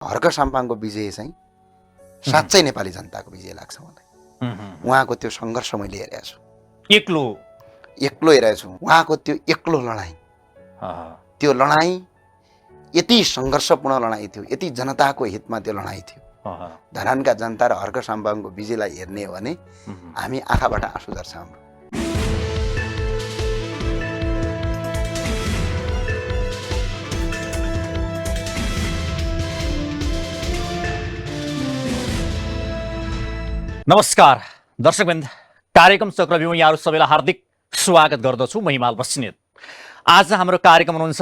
हर्क साम्पाङको विजय चाहिँ साँच्चै नेपाली जनताको विजय लाग्छ मलाई। उहाँको त्यो सङ्घर्ष मैले हेरेको छु, एक्लो हेरेको छु। उहाँको त्यो एक्लो लडाइँ, त्यो लडाइँ यति सङ्घर्षपूर्ण लडाइँ थियो, यति जनताको हितमा त्यो लडाइँ थियो। धरानका जनता र हर्क साम्पाङको विजयलाई हेर्ने हो भने हामी आँखाबाट आँसु झर्छ हाम्रो। नमस्कार दर्शकवृन्द, कार्यक्रम चक्रव्यूहमा यहाँहरू सबैलाई हार्दिक स्वागत गर्दछु। म हिमाल बस्नेत। आज हाम्रो कार्यक्रम हुनुहुन्छ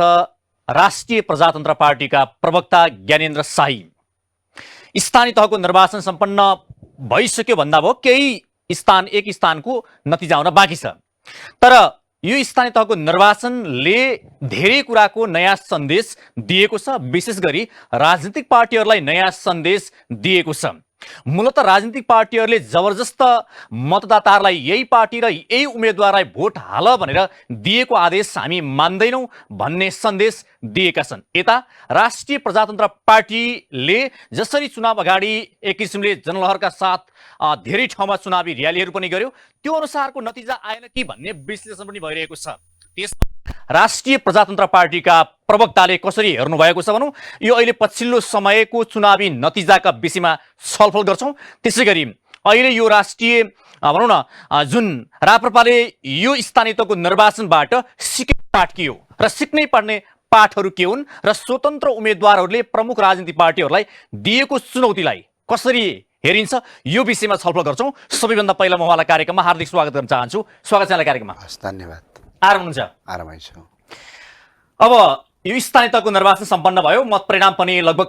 राष्ट्रिय प्रजातन्त्र पार्टीका प्रवक्ता ज्ञानेन्द्र शाही। स्थानीय तहको निर्वाचन सम्पन्न भइसक्यो भन्दा भयो, केही स्थान एक स्थानको नतिजा हुन बाँकी छ। तर यो स्थानीय तहको निर्वाचनले धेरै कुराको नयाँ सन्देश दिएको छ, विशेष गरी राजनीतिक पार्टीहरूलाई नयाँ सन्देश दिएको छ। मूलत राजनीतिक पार्टीहरूले जबरजस्त मतदाताहरूलाई यही पार्टी र यही उम्मेदवारलाई भोट हाल भनेर दिएको आदेश हामी मान्दैनौँ भन्ने सन्देश दिएका छन्। यता राष्ट्रिय प्रजातन्त्र पार्टीले जसरी चुनाव अगाडि एक किसिमले जनलहरका साथ धेरै ठाउँमा चुनावी र्यालीहरू पनि गर्यो, त्यो अनुसारको नतिजा आएन कि भन्ने विश्लेषण पनि भइरहेको छ। त्यसमा राष्ट्रिय प्रजातन्त्र पार्टीका प्रवक्ताले कसरी हेर्नु भएको छ भनौँ, यो अहिले पछिल्लो समयको चुनावी नतिजाका विषयमा छलफल गर्छौँ। त्यसै गरी अहिले यो राष्ट्रिय भनौँ न जुन राप्रपाले यो स्थानीय तहको निर्वाचनबाट सिक्ने पाठ के हो र सिक्नै पर्ने पाठहरू के हुन् र स्वतन्त्र उम्मेदवारहरूले प्रमुख राजनीतिक पार्टीहरूलाई दिएको चुनौतीलाई कसरी हेरिन्छ, यो विषयमा छलफल गर्छौँ। सबैभन्दा पहिला म उहाँलाई कार्यक्रममा हार्दिक स्वागत गर्न चाहन्छु। स्वागत छ यहाँलाई कार्यक्रममा। धन्यवाद। आराम हुनुहुन्छ? आरामै छु। अब यो स्थानीय तहको निर्वाचन सम्पन्न भयो, मत परिणाम पनि लगभग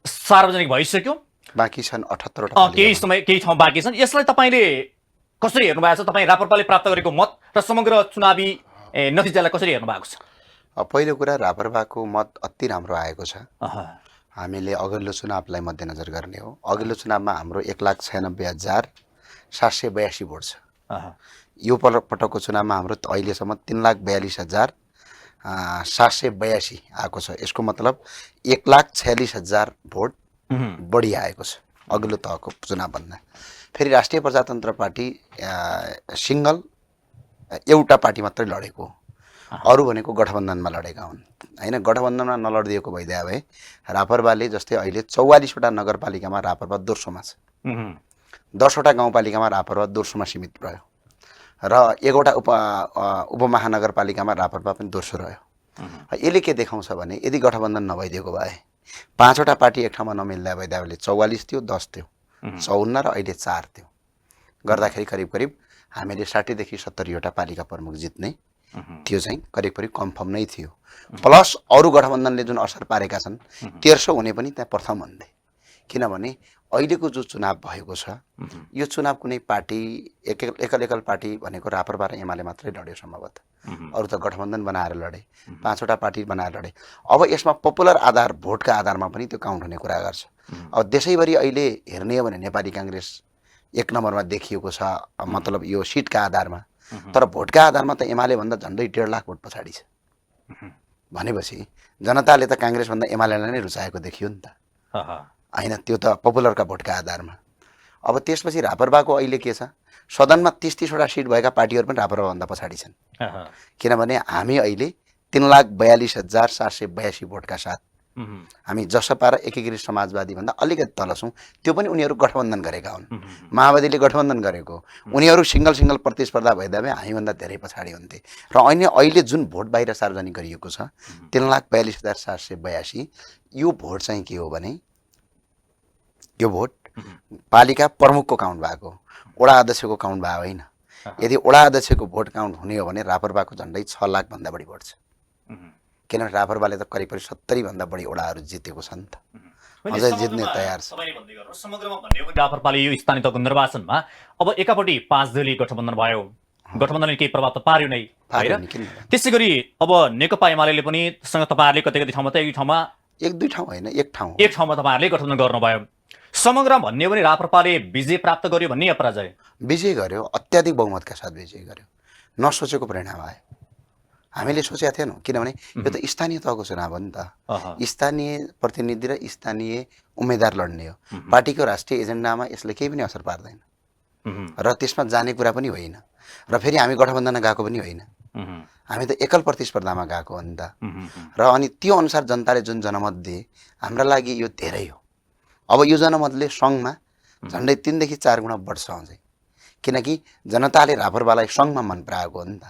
सार्वजनिक भइसक्यो, बाँकी छन् 78 केही ठाउँ बाँकी छन्। यसलाई तपाईँले कसरी हेर्नु भएको छ? तपाईँ राप्रपाले प्राप्त गरेको मत र समग्र चुनावी नतिजालाई कसरी हेर्नु भएको छ? पहिलो कुरा, राप्रपाको मत अति राम्रो आएको छ। हामीले अघिल्लो चुनावलाई मध्यनजर गर्ने हो। अघिल्लो चुनावमा हाम्रो 1,96,782 भोट छ। यो पटकको चुनावमा हाम्रो अहिलेसम्म 3,42,782 आएको छ। यसको मतलब 1,46,000 भोट बढी आएको छ अघिल्लो तहको चुनावभन्दा। फेरि राष्ट्रिय प्रजातन्त्र पार्टी सिङ्गल एउटा पार्टी मात्रै लडेको, अरू भनेको गठबन्धनमा लडेका हुन् होइन। गठबन्धनमा नलडिदिएको भइदिए भए रापरपाले जस्तै अहिले 44वटा नगरपालिकामा रापरपा दोस्रोमा छ, 10वटा गाउँपालिकामा रापरपा दोस्रोमा सीमित रह्यो र 1वटा उपमहानगरपालिकामा रापरपा पनि दोस्रो रह्यो। यसले के देखाउँछ भने यदि गठबन्धन नभइदिएको भए 5वटा पार्टी एक ठाउँमा नमिल्दा भइदिए 44 थियो, 10 थियो, 54 र अहिले 4 थियो गर्दाखेरि करिब करिब हामीले 60 देखि 70वटा पालिका प्रमुख जित्ने त्यो चाहिँ करिब करिब कन्फर्म नै थियो। प्लस अरू गठबन्धनले जुन असर पारेका छन् 1300 हुने पनि त्यहाँ प्रथम हुन्थे। किनभने अहिलेको जो चुनाव भएको छ, यो चुनाव कुनै पार्टी एकल पार्टी भनेको राप्रपा र एमाले मात्रै लड्यो सम्भवतः, अरू त गठबन्धन बनाएर लडे, 5वटा पार्टी बनाएर लडे। अब यसमा पपुलर आधार भोटका आधारमा पनि त्यो काउन्ट हुने कुरा गर्छ। अब देशैभरि अहिले हेर्ने हो भने नेपाली काङ्ग्रेस 1 नम्बरमा देखिएको छ, मतलब यो सिटका आधारमा। तर भोटका आधारमा त एमाले भन्दा झन्डै 1.5 लाख भोट पछाडि छ भनेपछि जनताले त काङ्ग्रेसभन्दा एमालेलाई नै रुचाएको देखियो नि त होइन। त्यो त पपुलरका भोटका आधारमा। अब त्यसपछि रापरपाको अहिले के छ, सदनमा 30-30वटा सिट भएका पार्टीहरू पनि रापरपाभन्दा पछाडि छन्। किनभने हामी अहिले 3,42,782 भोटका साथ हामी जसपा र एकीकृत समाजवादी भन्दा अलिकति तल छौँ। त्यो पनि उनीहरू गठबन्धन गरेका हुन्, माओवादीले गठबन्धन गरेको, उनीहरू सिङ्गल प्रतिस्पर्धा भइदिए भए हामीभन्दा धेरै पछाडि हुन्थे। र अहिले जुन भोट बाहिर सार्वजनिक गरिएको छ 3,42,782, यो भोट चाहिँ के हो भने यो भोट पालिका प्रमुखको काउन्ट भएको, वडा अध्यक्षको काउन्ट भएको होइन। यदि वडा अध्यक्षको भोट काउन्ट हुने हो भने रापरपाको झन्डै 6 लाखभन्दा बढी भोट छ। किनभने रापरपाले त करिब 70 भन्दा बढी वडाहरू जितेको छ नि त, अझै जित्ने तयार छ। समग्रमा भन्ने हो भने रापरपाले यो स्थानीय तहको निर्वाचनमा अब एकापट्टि 5 दलीय गठबन्धन भयो, गठबन्धनले केही प्रभाव त पार्यो नै होइन। त्यसै गरी अब नेकपा एमाले पनि सँग तपाईँहरूले कतै ठाउँमा त एक ठाउँमा 1-2 ठाउँ होइन, एक ठाउँमा तपाईँहरूले गठबन्धन गर्नुभयो। समग्र भन्ने हो भने राप्रपाले विजय प्राप्त गर्यो भन्ने या पराजय? विजय गर्यो, अत्याधिक बहुमतका साथ विजय गर्यो, नसोचेको परिणाम आयो। हामीले सोचेका थिएनौँ, किनभने यो त स्थानीय तहको चुनाव हो नि त। स्थानीय प्रतिनिधि र स्थानीय उम्मेदवार लड्ने हो। पार्टीको राष्ट्रिय एजेन्डामा यसले केही पनि असर पार्दैन र त्यसमा जाने कुरा पनि होइन। र फेरि हामी गठबन्धनमा गएको पनि होइन, हामी त एकल प्रतिस्पर्धामा गएको हो नि त। र अनि त्यो अनुसार जनताले जुन जनमत दिए हाम्रा लागि यो धेरै हो। अब यो जनमतले सङ्घमा झन्डै 3 देखि 4 गुणा बढ्छ अझै, किनकि जनताले रापरपालाई सङ्घमा मन पराएको हो नि त।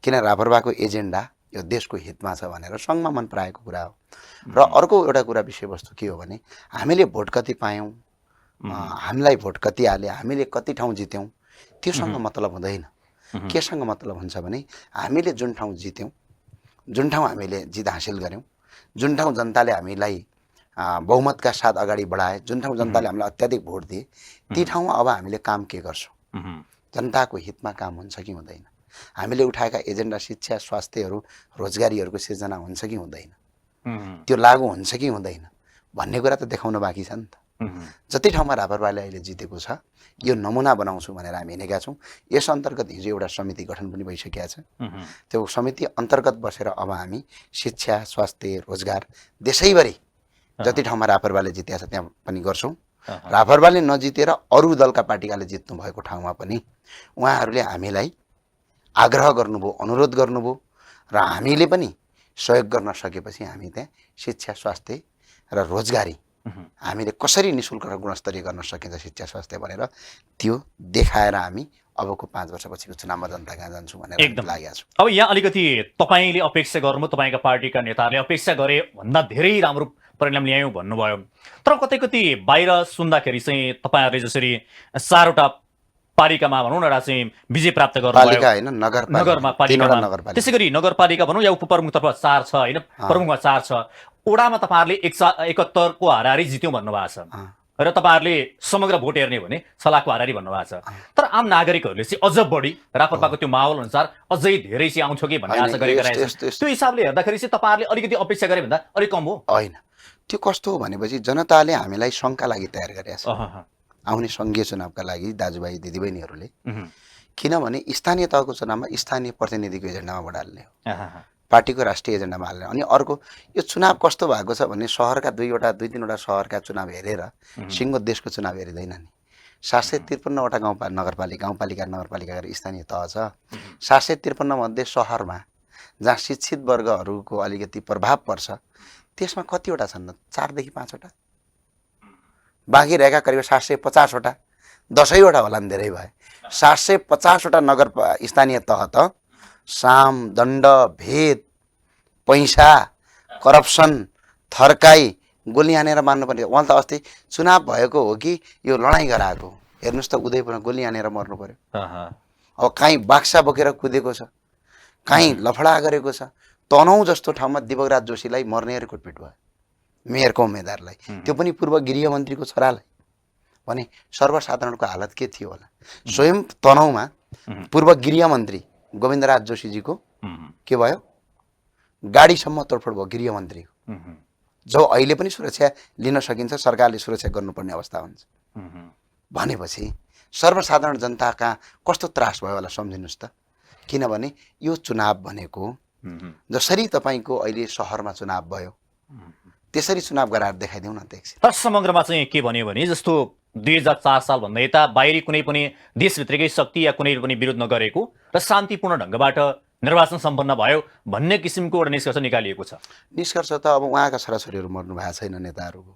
किन रापरपाको एजेन्डा यो देशको हितमा छ भनेर सङ्घमा मन पराएको कुरा हो। र अर्को एउटा कुरा विषयवस्तु के हो भने हामीले भोट कति पायौँ, हामीलाई भोट कति हाले, हामीले कति ठाउँ जित्यौँ, त्योसँग मतलब हुँदैन। केसँग मतलब हुन्छ भने हामीले जुन ठाउँ जित्यौँ, जुन ठाउँ हामीले जित हासिल गऱ्यौँ, जुन ठाउँ जनताले हामीलाई बहुमतका साथ अगाडि बढाए, जुन ठाउँ जनताले हामीलाई अत्याधिक भोट दिए, ती ठाउँमा अब हामीले काम के गर्छौँ, जनताको हितमा काम हुन्छ कि हुँदैन, हामीले उठाएका एजेन्डा शिक्षा स्वास्थ्यहरू रोजगारीहरूको सिर्जना हुन्छ कि हुँदैन, त्यो लागू हुन्छ कि हुँदैन भन्ने कुरा त देखाउन बाँकी छ नि त। जति ठाउँमा रापरपाले अहिले जितेको छ यो नमुना बनाउँछु भनेर हामी हिँडेका छौँ। यस अन्तर्गत हिजो एउटा समिति गठन पनि भइसकेका छ। त्यो समिति अन्तर्गत बसेर अब हामी शिक्षा स्वास्थ्य रोजगार देशैभरि जति ठाउँमा रापरपाले जितेका छ त्यहाँ पनि गर्छौँ। रापरपाले नजितेर अरू दलका पार्टीकाले जित्नु भएको ठाउँमा पनि उहाँहरूले हामीलाई आग्रह गर्नुभयो, अनुरोध गर्नुभयो र हामीले पनि सहयोग गर्न सकेपछि हामी त्यहाँ शिक्षा स्वास्थ्य र रोजगारी हामीले कसरी निःशुल्क र गुणस्तरीय गर्न सकिन्छ शिक्षा स्वास्थ्य भनेर त्यो देखाएर हामी अबको 5 वर्षपछिको चुनावमा जनता कहाँ जान्छौँ भनेर लागेका छौँ। अब यहाँ अलिकति तपाईँले अपेक्षा गर्नु, तपाईँका पार्टीका नेताहरूले अपेक्षा गरे भन्दा धेरै राम्रो परिणाम ल्यायौँ भन्नुभयो। तर कतै कति बाहिर सुन्दाखेरि चाहिँ तपाईँहरूले जसरी 4वटा पालिकामा भनौँ न एउटा चाहिँ विजय प्राप्त गर्नुभयो, नगरपालिका, त्यसै गरी नगरपालिका भनौँ या उपप्रमुखतर्फ 4 छ होइन, प्रमुखमा 4 छ, ओडामा तपाईँहरूले 71 को हाराहारी जित्यौँ भन्नुभएको छ र तपाईँहरूले समग्र भोट हेर्ने भने 6 लाखको हाराहारी भन्नुभएको छ। तर आम नागरिकहरूले चाहिँ अझ बढी रापरपाको त्यो माहौल अनुसार अझै धेरै चाहिँ आउँछ कि भन्ने आशा गरेका रहेछन्। त्यो हिसाबले हेर्दाखेरि चाहिँ तपाईँहरूले अलिकति अपेक्षा गरे भन्दा अलिक कम हो होइन। त्यो कस्तो हो भनेपछि जनताले हामीलाई सङ्घका लागि तयार गरेका छ, आउने सङ्घीय चुनावका लागि दाजुभाइ दिदीबहिनीहरूले। किनभने स्थानीय तहको चुनावमा स्थानीय प्रतिनिधिको एजेन्डामा भोट हाल्ने हो, पार्टीको राष्ट्रिय एजेन्डामा हाल्ने। अनि अर्को यो चुनाव कस्तो भएको छ भने सहरका 2-3वटा सहरका चुनाव हेरेर सिङ्गो देशको चुनाव हेरिँदैन नि। 753वटा गाउँपालिका नगरपालिका गरेर स्थानीय तह छ। 753 मध्ये सहरमा जहाँ शिक्षित वर्गहरूको अलिकति प्रभाव पर्छ त्यसमा कतिवटा छन्? 4 देखि 5वटा। बाँकी रहेका करिब 750वटा, 10वटा होला नि धेरै भए। 750वटा नगर स्थानीय तह त साम दण्ड भेद पैसा करप्सन थर्काई गोली हानेर मार्नुपर्ने। उहाँ त अस्ति चुनाव भएको हो कि यो लडाइँ गराएको? हेर्नुहोस् त उदयपुरमा गोली हानेर मर्नु पर्यो। अब काहीँ बाक्सा बोकेर कुदेको छ, काहीँ लफडा गरेको छ। तनहुँ जस्तो ठाउँमा दिवकराज जोशीलाई मर्नेहरू कुटपिट भयो, मेयरको उम्मेदवारलाई, त्यो पनि पूर्व गृहमन्त्रीको छोरालाई। भने सर्वसाधारणको हालत के थियो होला? स्वयं तनहुँमा पूर्व गृहमन्त्री गोविन्दराज जोशीजीको के भयो? गाडीसम्म तोडफोड भयो गृहमन्त्रीको, जो अहिले पनि सुरक्षा लिन सकिन्छ, सरकारले सुरक्षा गर्नुपर्ने अवस्था हुन्छ। भनेपछि सर्वसाधारण जनता कहाँ कस्तो त्रास भयो होला सम्झिनुहोस् त। किनभने यो चुनाव भनेको जसरी तपाईँको अहिले सहरमा चुनाव भयो त्यसरी चुनाव गराएर देखाइदिउँ न त एकछिन। तर समग्रमा चाहिँ के भन्यो भने जस्तो 2004 सालभन्दा यता बाहिरी कुनै पनि देशभित्रकै शक्ति या कुनै पनि विरोध नगरेको र शान्तिपूर्ण ढङ्गबाट निर्वाचन सम्पन्न भयो भन्ने किसिमको एउटा निष्कर्ष निकालिएको छ। निष्कर्ष त अब उहाँका छोराछोरीहरू मर्नु भएको छैन, नेताहरूको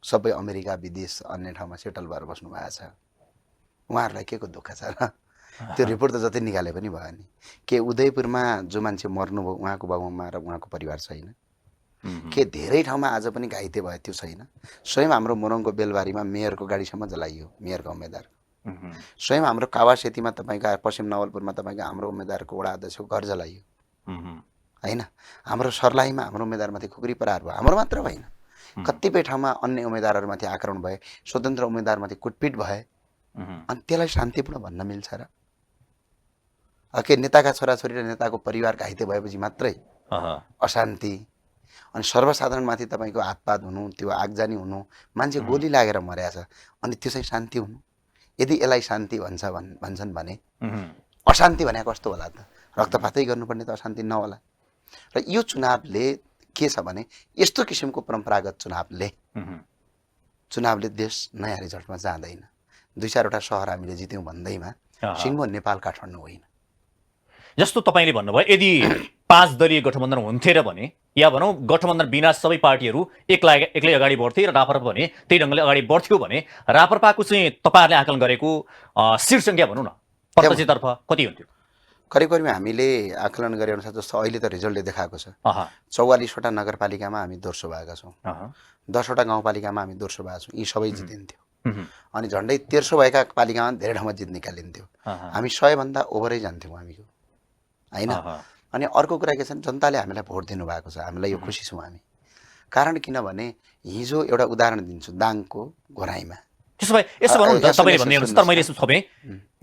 सबै अमेरिका विदेश अन्य ठाउँमा सेटल भएर बस्नु भएको छ। उहाँहरूलाई के को दुःख छ र? त्यो रिपोर्ट त जति निकाले पनि भयो नि। के उदयपुरमा जो मान्छे मर्नुभयो उहाँको बाबुआमा र उहाँको परिवार छैन? के धेरै ठाउँमा आज पनि घाइते भयो त्यो छैन? स्वयं हाम्रो मोरङको बेलबारीमा मेयरको गाडीसम्म जलाइयो, मेयरको उम्मेदवारको। स्वयं हाम्रो कावासेतीमा तपाईँको पश्चिम नवलपुरमा तपाईँको हाम्रो उम्मेदवारको वडा अध्यक्षको घर जलाइयो होइन? हाम्रो सर्लाहीमा हाम्रो उम्मेदवारमाथि खुकुरी प्रहार भयो। हाम्रो मात्र होइन, कतिपय ठाउँमा अन्य उम्मेदवारहरूमाथि आक्रमण भए, स्वतन्त्र उम्मेदवारमाथि कुटपिट भए। अनि त्यसलाई शान्तिपूर्ण भन्न मिल्छ र? के नेताका छोराछोरी र नेताको परिवार घाइते भएपछि मात्रै अशान्ति? अनि सर्वसाधारणमाथि तपाईँको हातपात हुनु, त्यो आगजानी हुनु, मान्छे गोली लागेर मर्या छ, अनि त्यो चाहिँ शान्ति हुनु? यदि यसलाई शान्ति भन्छन् भने अशान्ति भने कस्तो होला त? रक्तपातै गर्नुपर्ने त अशान्ति नहोला। र यो चुनावले के छ भने यस्तो किसिमको परम्परागत चुनावले देश नयाँ रिजल्टमा जाँदैन। 2-4वटा सहर हामीले जित्यौँ भन्दैमा सिङ्गो नेपाल काठमाडौँ होइन। जस्तो तपाईँले भन्नुभयो यदि 5 दलीय गठबन्धन हुन्थे र भने या भनौँ गठबन्धन बिना सबै पार्टीहरू एक्लै अगाडि बढ्थे र राप्रपा भने त्यही ढङ्गले अगाडि बढ्थ्यो भने राप्रपाको चाहिँ तपाईँहरूले आकलन गरेको सिट सङ्ख्या भनौँ न प्रत्यक्षतर्फ कति हुन्थ्यो? करिब हामीले आकलन गरे अनुसार जस्तो अहिले त रिजल्टले देखाएको छ 44वटा नगरपालिकामा हामी दोस्रो भएका छौँ, 10वटा गाउँपालिकामा हामी दोस्रो भएका छौँ। यी सबै जितिन्थ्यो। अनि झन्डै 1300 भएका पालिकामा धेरै ठाउँमा जित निकालिन्थ्यो। हामी 100 भन्दा ओभरै जान्थ्यौँ हामीको, होइन? अनि अर्को कुरा के छ भने जनताले हामीलाई भोट दिनुभएको छ, हामीलाई यो खुसी छौँ हामी। कारण किनभने हिजो एउटा उदाहरण दिन्छु, दाङको घोराइमा। त्यसो भए यसो भनौँ न त, तपाईँले भन्ने अनुसार तर मैले यसो थपेँ,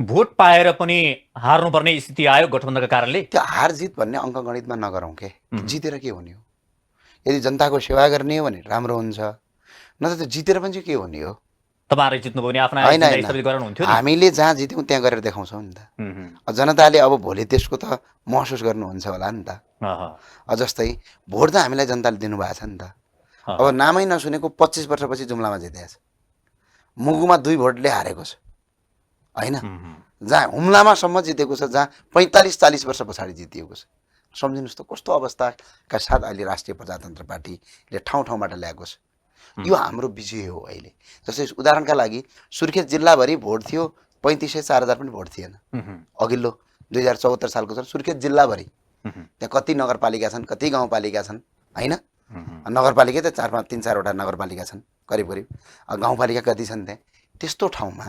भोट पाएर पनि हार्नुपर्ने स्थिति आयो गठबन्धनका कारणले। त्यो हार जित भन्ने अङ्कगणितमा नगरौँ के, जितेर के हुने हो? यदि जनताको सेवा गर्ने हो भने राम्रो हुन्छ, नत्र त्यो जितेर पनि चाहिँ के हुने हो? तपाईँहरू जित्नुभयो भने आफ्ना स्थापित गराउनुहुन्थ्यो नि। हामीले जहाँ जित्यौँ त्यहाँ गरेर देखाउँछौँ नि त। जनताले अब भोलि त्यसको त महसुस गर्नुहुन्छ होला नि त। जस्तै भोट त हामीलाई जनताले दिनुभएको छ नि त। अब नामै नसुनेको 25 वर्षपछि जुम्लामा जितेको छ, मुगुमा 2 भोटले हारेको छ, होइन? जहाँ हुम्लामासम्म जितेको छ, जहाँ 45-40 वर्ष पछाडि जितिएको छ। सम्झिनुहोस् त कस्तो अवस्थाका साथ अहिले राष्ट्रिय प्रजातन्त्र पार्टीले ठाउँ ठाउँबाट ल्याएको छ। यो हाम्रो विजय हो। अहिले जस्तै उदाहरणका लागि सुर्खेत जिल्लाभरि भोट थियो, 3500-4000 पनि भोट थिएन। अघिल्लो 2074 सालको छ सुर्खेत जिल्लाभरि। त्यहाँ कति नगरपालिका छन्, कति गाउँपालिका छन्, होइन? नगरपालिका त 3-4वटा नगरपालिका छन् करिब। गाउँपालिका कति छन् त्यहाँ? त्यस्तो ठाउँमा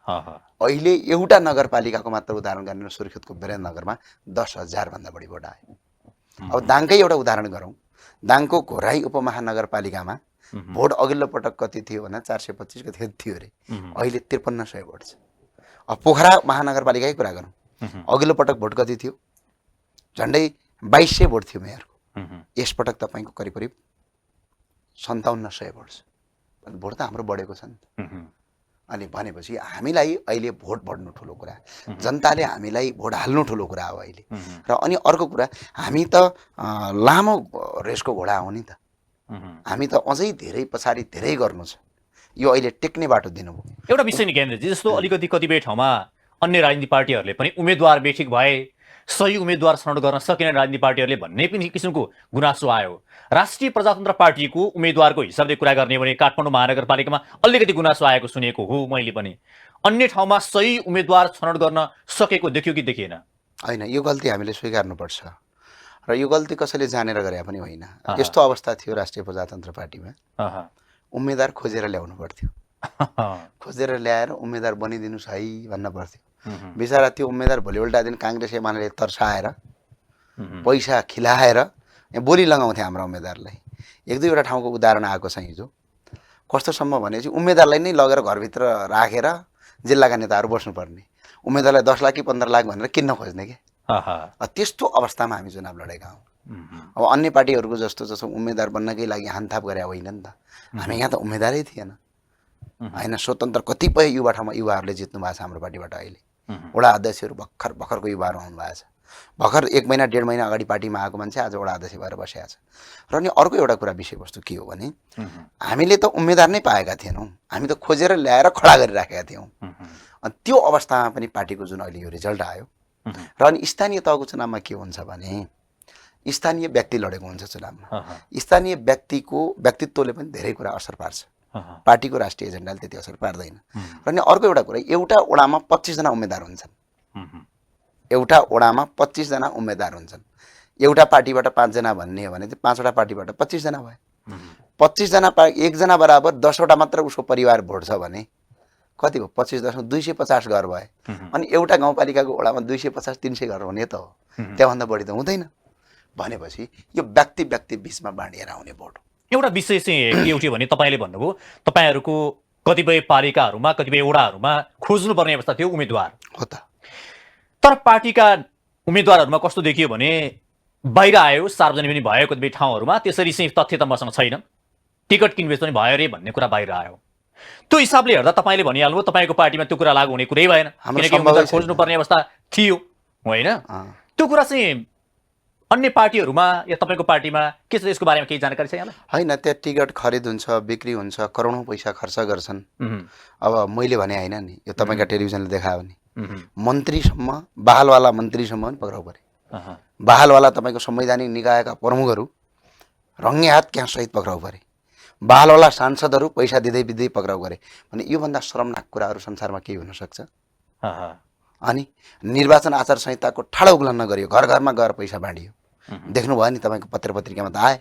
अहिले एउटा नगरपालिकाको मात्र उदाहरण गर्ने सुर्खेतको वीरेन्द्रनगरमा 10,000 भन्दा बढी भोट आयो। अब दाङकै एउटा उदाहरण गरौँ, दाङको घोराई उपमहानगरपालिकामा भोट अघिल्लो पटक कति थियो भने 425 कति थियो अरे, अहिले 5300 भोट छ। अब पोखरा महानगरपालिकाकै कुरा गरौँ, अघिल्लो पटक भोट कति थियो? झन्डै 2200 भोट थियो मेयरको। यसपटक तपाईँको करिब 5700 भोट छ। भोट त हाम्रो बढेको छ नि त। अनि भनेपछि हामीलाई अहिले भोट बढ्नु ठुलो कुरा, जनताले हामीलाई भोट हाल्नु ठुलो कुरा हो अहिले। र अनि अर्को कुरा, हामी त लामो रेसको घोडा हो नि त। हामी त अझै धेरै पछाडि धेरै गर्नु छ। यो अहिले टेक्ने बाटो दिनुभयो। एउटा विषय नि ज्ञानेन्द्रजी, जस्तो अलिकति कतिपय ठाउँमा अन्य राजनीतिक पार्टीहरूले पनि उम्मेदवार बेठिक भए, सही उम्मेदवार छनौट गर्न सकेन राजनीतिक पार्टीहरूले भन्ने पनि किसिमको गुनासो आयो। राष्ट्रिय प्रजातन्त्र पार्टीको उम्मेदवारको हिसाबले कुरा गर्ने भने काठमाडौँ महानगरपालिकामा अलिकति गुनासो आएको सुनेको हो मैले पनि। अन्य ठाउँमा सही उम्मेदवार छनौट गर्न सकेको देखियो कि देखिएन? होइन, यो गल्ती हामीले स्वीकार्नुपर्छ र यो गल्ती कसैले जानेर गरे पनि होइन। यस्तो अवस्था थियो राष्ट्रिय प्रजातन्त्र पार्टीमा, उम्मेदवार खोजेर ल्याउनु पर्थ्यो। खोजेर ल्याएर उम्मेदवार बनिदिनुहोस् है भन्न पर्थ्यो। बिचरा त्यो उम्मेदवार भोलिपल्ट दिन काङ्ग्रेस एमाले तर्साएर पैसा खिलाएर बोली लगाउँथे हाम्रा उम्मेदवारलाई। 1-2वटा ठाउँको उदाहरण आएको छ हिजो। कस्तोसम्म भनेपछि उम्मेदवारलाई नै लगेर घरभित्र राखेर जिल्लाका नेताहरू बस्नुपर्ने, उम्मेदवारलाई 10 लाख कि 15 लाख भनेर किन्न खोज्ने के। त्यस्तो अवस्थामा हामी चुनाव लडेका हौँ। अब अन्य पार्टीहरूको जस्तो उम्मेदवार बन्नकै लागि हानथाप गरे होइन नि त। हामी यहाँ त उम्मेदवारै थिएन, होइन? स्वतन्त्र कतिपय युवा ठाउँमा युवाहरूले जित्नु भएको छ हाम्रो पार्टीबाट। अहिले वडा अध्यक्षहरू भर्खरको युवाहरू आउनु भएको छ। भर्खर 1 महिना 1.5 महिना अगाडि पार्टीमा आएको मान्छे आज वडा अध्यक्ष भएर बसेको छ। र अनि अर्को एउटा कुरा विषयवस्तु के हो भने हामीले त उम्मेदवार नै पाएका थिएनौँ, हामी त खोजेर ल्याएर खडा गरिराखेका थियौँ। अनि त्यो अवस्थामा पनि पार्टीको जुन अहिले यो रिजल्ट आयो, र अनि स्थानीय तहको चुनावमा के हुन्छ भने स्थानीय व्यक्ति लडेको हुन्छ चुनावमा। स्थानीय व्यक्तिको व्यक्तित्वले पनि धेरै कुरा असर पार्छ, पार्टीको राष्ट्रिय एजेन्डाले त्यति असर पार्दैन। र अनि अर्को एउटा कुरा, एउटा वडामा 25 जना उम्मेदवार हुन्छन्। एउटा वडामा 25 जना उम्मेदवार हुन्छन्। एउटा पार्टीबाट 5 जना भन्ने हो भने 5वटा पार्टीबाट 25 जना भयो। 25 जना 1 जना बराबर 10वटा मात्र उसको परिवार भोट छ भने कति भयो? 25-10 250 घर भए। अनि एउटा गाउँपालिकाको वडामा 250-300 घर हुने त हो, त्यहाँभन्दा बढी त हुँदैन। भनेपछि यो व्यक्ति बिचमा बाँडिएर आउने भोट हो। एउटा विषय चाहिँ के उठ्यो भने तपाईँले भन्नुभयो तपाईँहरूको कतिपय पालिकाहरूमा कतिपय वडाहरूमा खोज्नुपर्ने अवस्था थियो उम्मेदवार हो त। तर पार्टीका उम्मेदवारहरूमा कस्तो देखियो भने बाहिर आयो, सार्वजनिक पनि भयो कतिपय ठाउँहरूमा, त्यसरी चाहिँ तथ्य त मसँग छैन, टिकट किनबेच पनि भयो अरे भन्ने कुरा बाहिर आयो। त्यो हिसाबले हेर्दा तपाईँले भनिहाल्नुभयो तपाईँको पार्टीमा त्यो कुरा लागू हुने कुरै भएन, किनकि उम्मेदवार खोज्नुपर्ने अवस्था थियो, होइन? त्यो कुरा चाहिँ अन्य पार्टीहरूमा या तपाईँको पार्टीमा के छ, यसको बारेमा केही जानकारी छ यहाँलाई? होइन, त्यहाँ टिकट खरिद हुन्छ, बिक्री हुन्छ, करोडौँ पैसा खर्च गर्छन्। अब मैले भने होइन नि, यो तपाईँका टेलिभिजनले देखायो भने मन्त्रीसम्म, बहालवाला मन्त्रीसम्म पनि पक्राउ परे। बहालवाला तपाईँको संवैधानिक निकायका प्रमुखहरू रङ्गे हात क्यासहित पक्राउ परे। बहालवाला सांसदहरू पैसा दिँदै दिँदै पक्राउ गरे भने योभन्दा शरमनाक कुराहरू संसारमा केही हुन सक्छ? अनि निर्वाचन आचार संहिताको ठाडो उल्लङ्घन गरियो, घर घरमा गएर पैसा बाँडियो। देख्नुभयो नि तपाईँको पत्र पत्रिकामा त आए,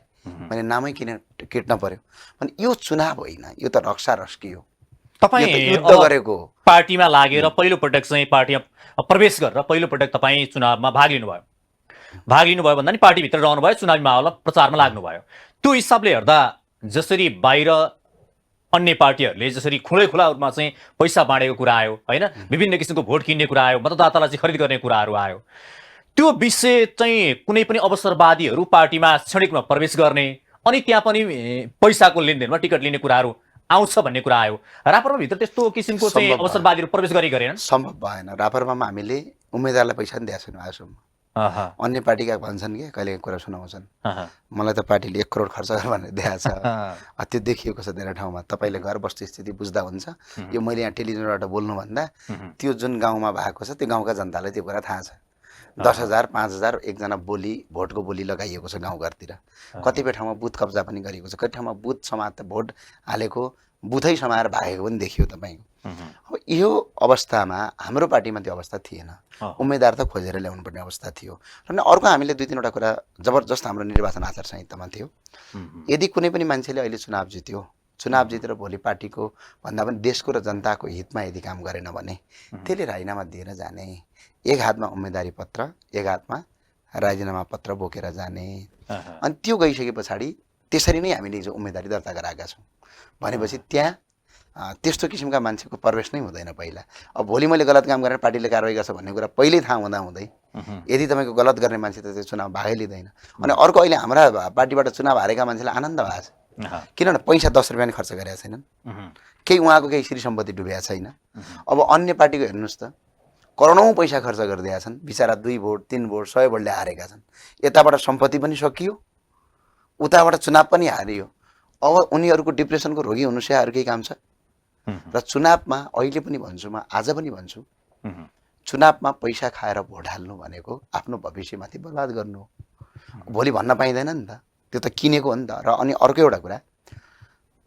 मैले नामै किन किट्न पर्यो। भने यो चुनाव होइन, यो त रक्षा रस्की हो, तपाईँ युद्ध गरेको हो। पार्टीमा लागेर पहिलो पटक चाहिँ पार्टीमा प्रवेश गरेर पहिलो पटक तपाईँ चुनावमा भाग लिनुभयो भन्दा नि पार्टीभित्र रहनुभयो, चुनावी माहौलमा प्रचारमा लाग्नुभयो। त्यो हिसाबले हेर्दा जसरी बाहिर अन्य पार्टीहरूले जसरी खुला रूपमा चाहिँ पैसा बाँडेको कुरा आयो होइन, विभिन्न किसिमको भोट किन्ने कुरा आयो, मतदातालाई चाहिँ खरिद गर्ने कुराहरू आयो, त्यो विषय चाहिँ कुनै पनि अवसरवादीहरू पार्टीमा क्षणिक रूपमा प्रवेश गर्ने अनि त्यहाँ पनि पैसाको लेनदेनमा टिकट लिने कुराहरू आउँछ भन्ने कुरा आयो। रापरमा भित्र त्यस्तो किसिमको चाहिँ अवसरवादीहरू प्रवेश गरेनन्? सम्भव भएन। रापरमा हामीले उम्मेदवारलाई पैसा पनि दिएको छैनौँ आजसम्म। अन्य पार्टीका भन्छन् कि कहिले कुरा सुनाउँछन्, मलाई त पार्टीले 1 करोड खर्च गर भनेर दिएको छ। त्यो देखिएको छ धेरै ठाउँमा। तपाईँले घर वस्तुस्थिति बुझ्दा हुन्छ। यो मैले यहाँ टेलिभिजनबाट बोल्नुभन्दा त्यो जुन गाउँमा भएको छ त्यो गाउँका जनतालाई त्यो कुरा थाहा छ। 10,000 5,000 एकजना बोली, भोटको बोली लगाइएको छ गाउँघरतिर। कतिपय ठाउँमा बुथ कब्जा पनि गरिएको छ, कति ठाउँमा बुथ समाएर भोट हालेको, बुथै समाएर भागेको पनि देखियो तपाईँको। अब यो अवस्थामा हाम्रो पार्टीमा त्यो अवस्था थिएन। उम्मेदवार त खोजेर ल्याउनु पर्ने अवस्था थियो। र अर्को हामीले 2-3वटा कुरा जबरजस्त हाम्रो निर्वाचन आचार संहितामा थियो। यदि कुनै पनि मान्छेले अहिले चुनाव जितेर भोलि पार्टीको भन्दा पनि देशको र जनताको हितमा यदि काम गरेन भने त्यसले राजीनामा दिएर जाने, एक हातमा उम्मेदवारी पत्र, एक हातमा राजीनामा पत्र बोकेर जाने। अनि त्यो गइसके पछाडि त्यसरी नै हामीले जो उम्मेदवारी दर्ता गराएका छौँ भनेपछि त्यहाँ त्यस्तो किसिमका मान्छेको प्रवेश नै हुँदैन पहिला। अब भोलि मैले गलत काम गरेर पार्टीले कारवाही गर्छ भन्ने कुरा पहिल्यै थाहा हुँदै यदि तपाईँको गलत गर्ने मान्छे त त्यो चुनाव भागै लिँदैन। अनि अर्को अहिले हाम्रा पार्टीबाट चुनाव हारेका मान्छेलाई आनन्द भएको छ, किनभने पैसा 10 रुपियाँ पनि खर्च गरेका छैनन्, केही उहाँको केही श्री सम्पत्ति डुबेको छैन। अब अन्य पार्टीको हेर्नुहोस् त, करोडौँ पैसा खर्च गरिदिएका छन्, बिचरा 2 भोट 3 भोट 100 भोटले हारेका छन्। यताबाट सम्पत्ति पनि सकियो, उताबाट चुनाव पनि हारियो। अब उनीहरूको डिप्रेसनको रोगी हुनु सिवाय अरू केही काम छ? र चुनावमा अहिले पनि भन्छु, म आज पनि भन्छु, चुनावमा पैसा खाएर भोट हाल्नु भनेको आफ्नो भविष्यमाथि बर्बाद गर्नु हो। भोलि भन्न पाइँदैन नि त, त्यो त किनेको हो नि त। र अनि अर्को एउटा कुरा,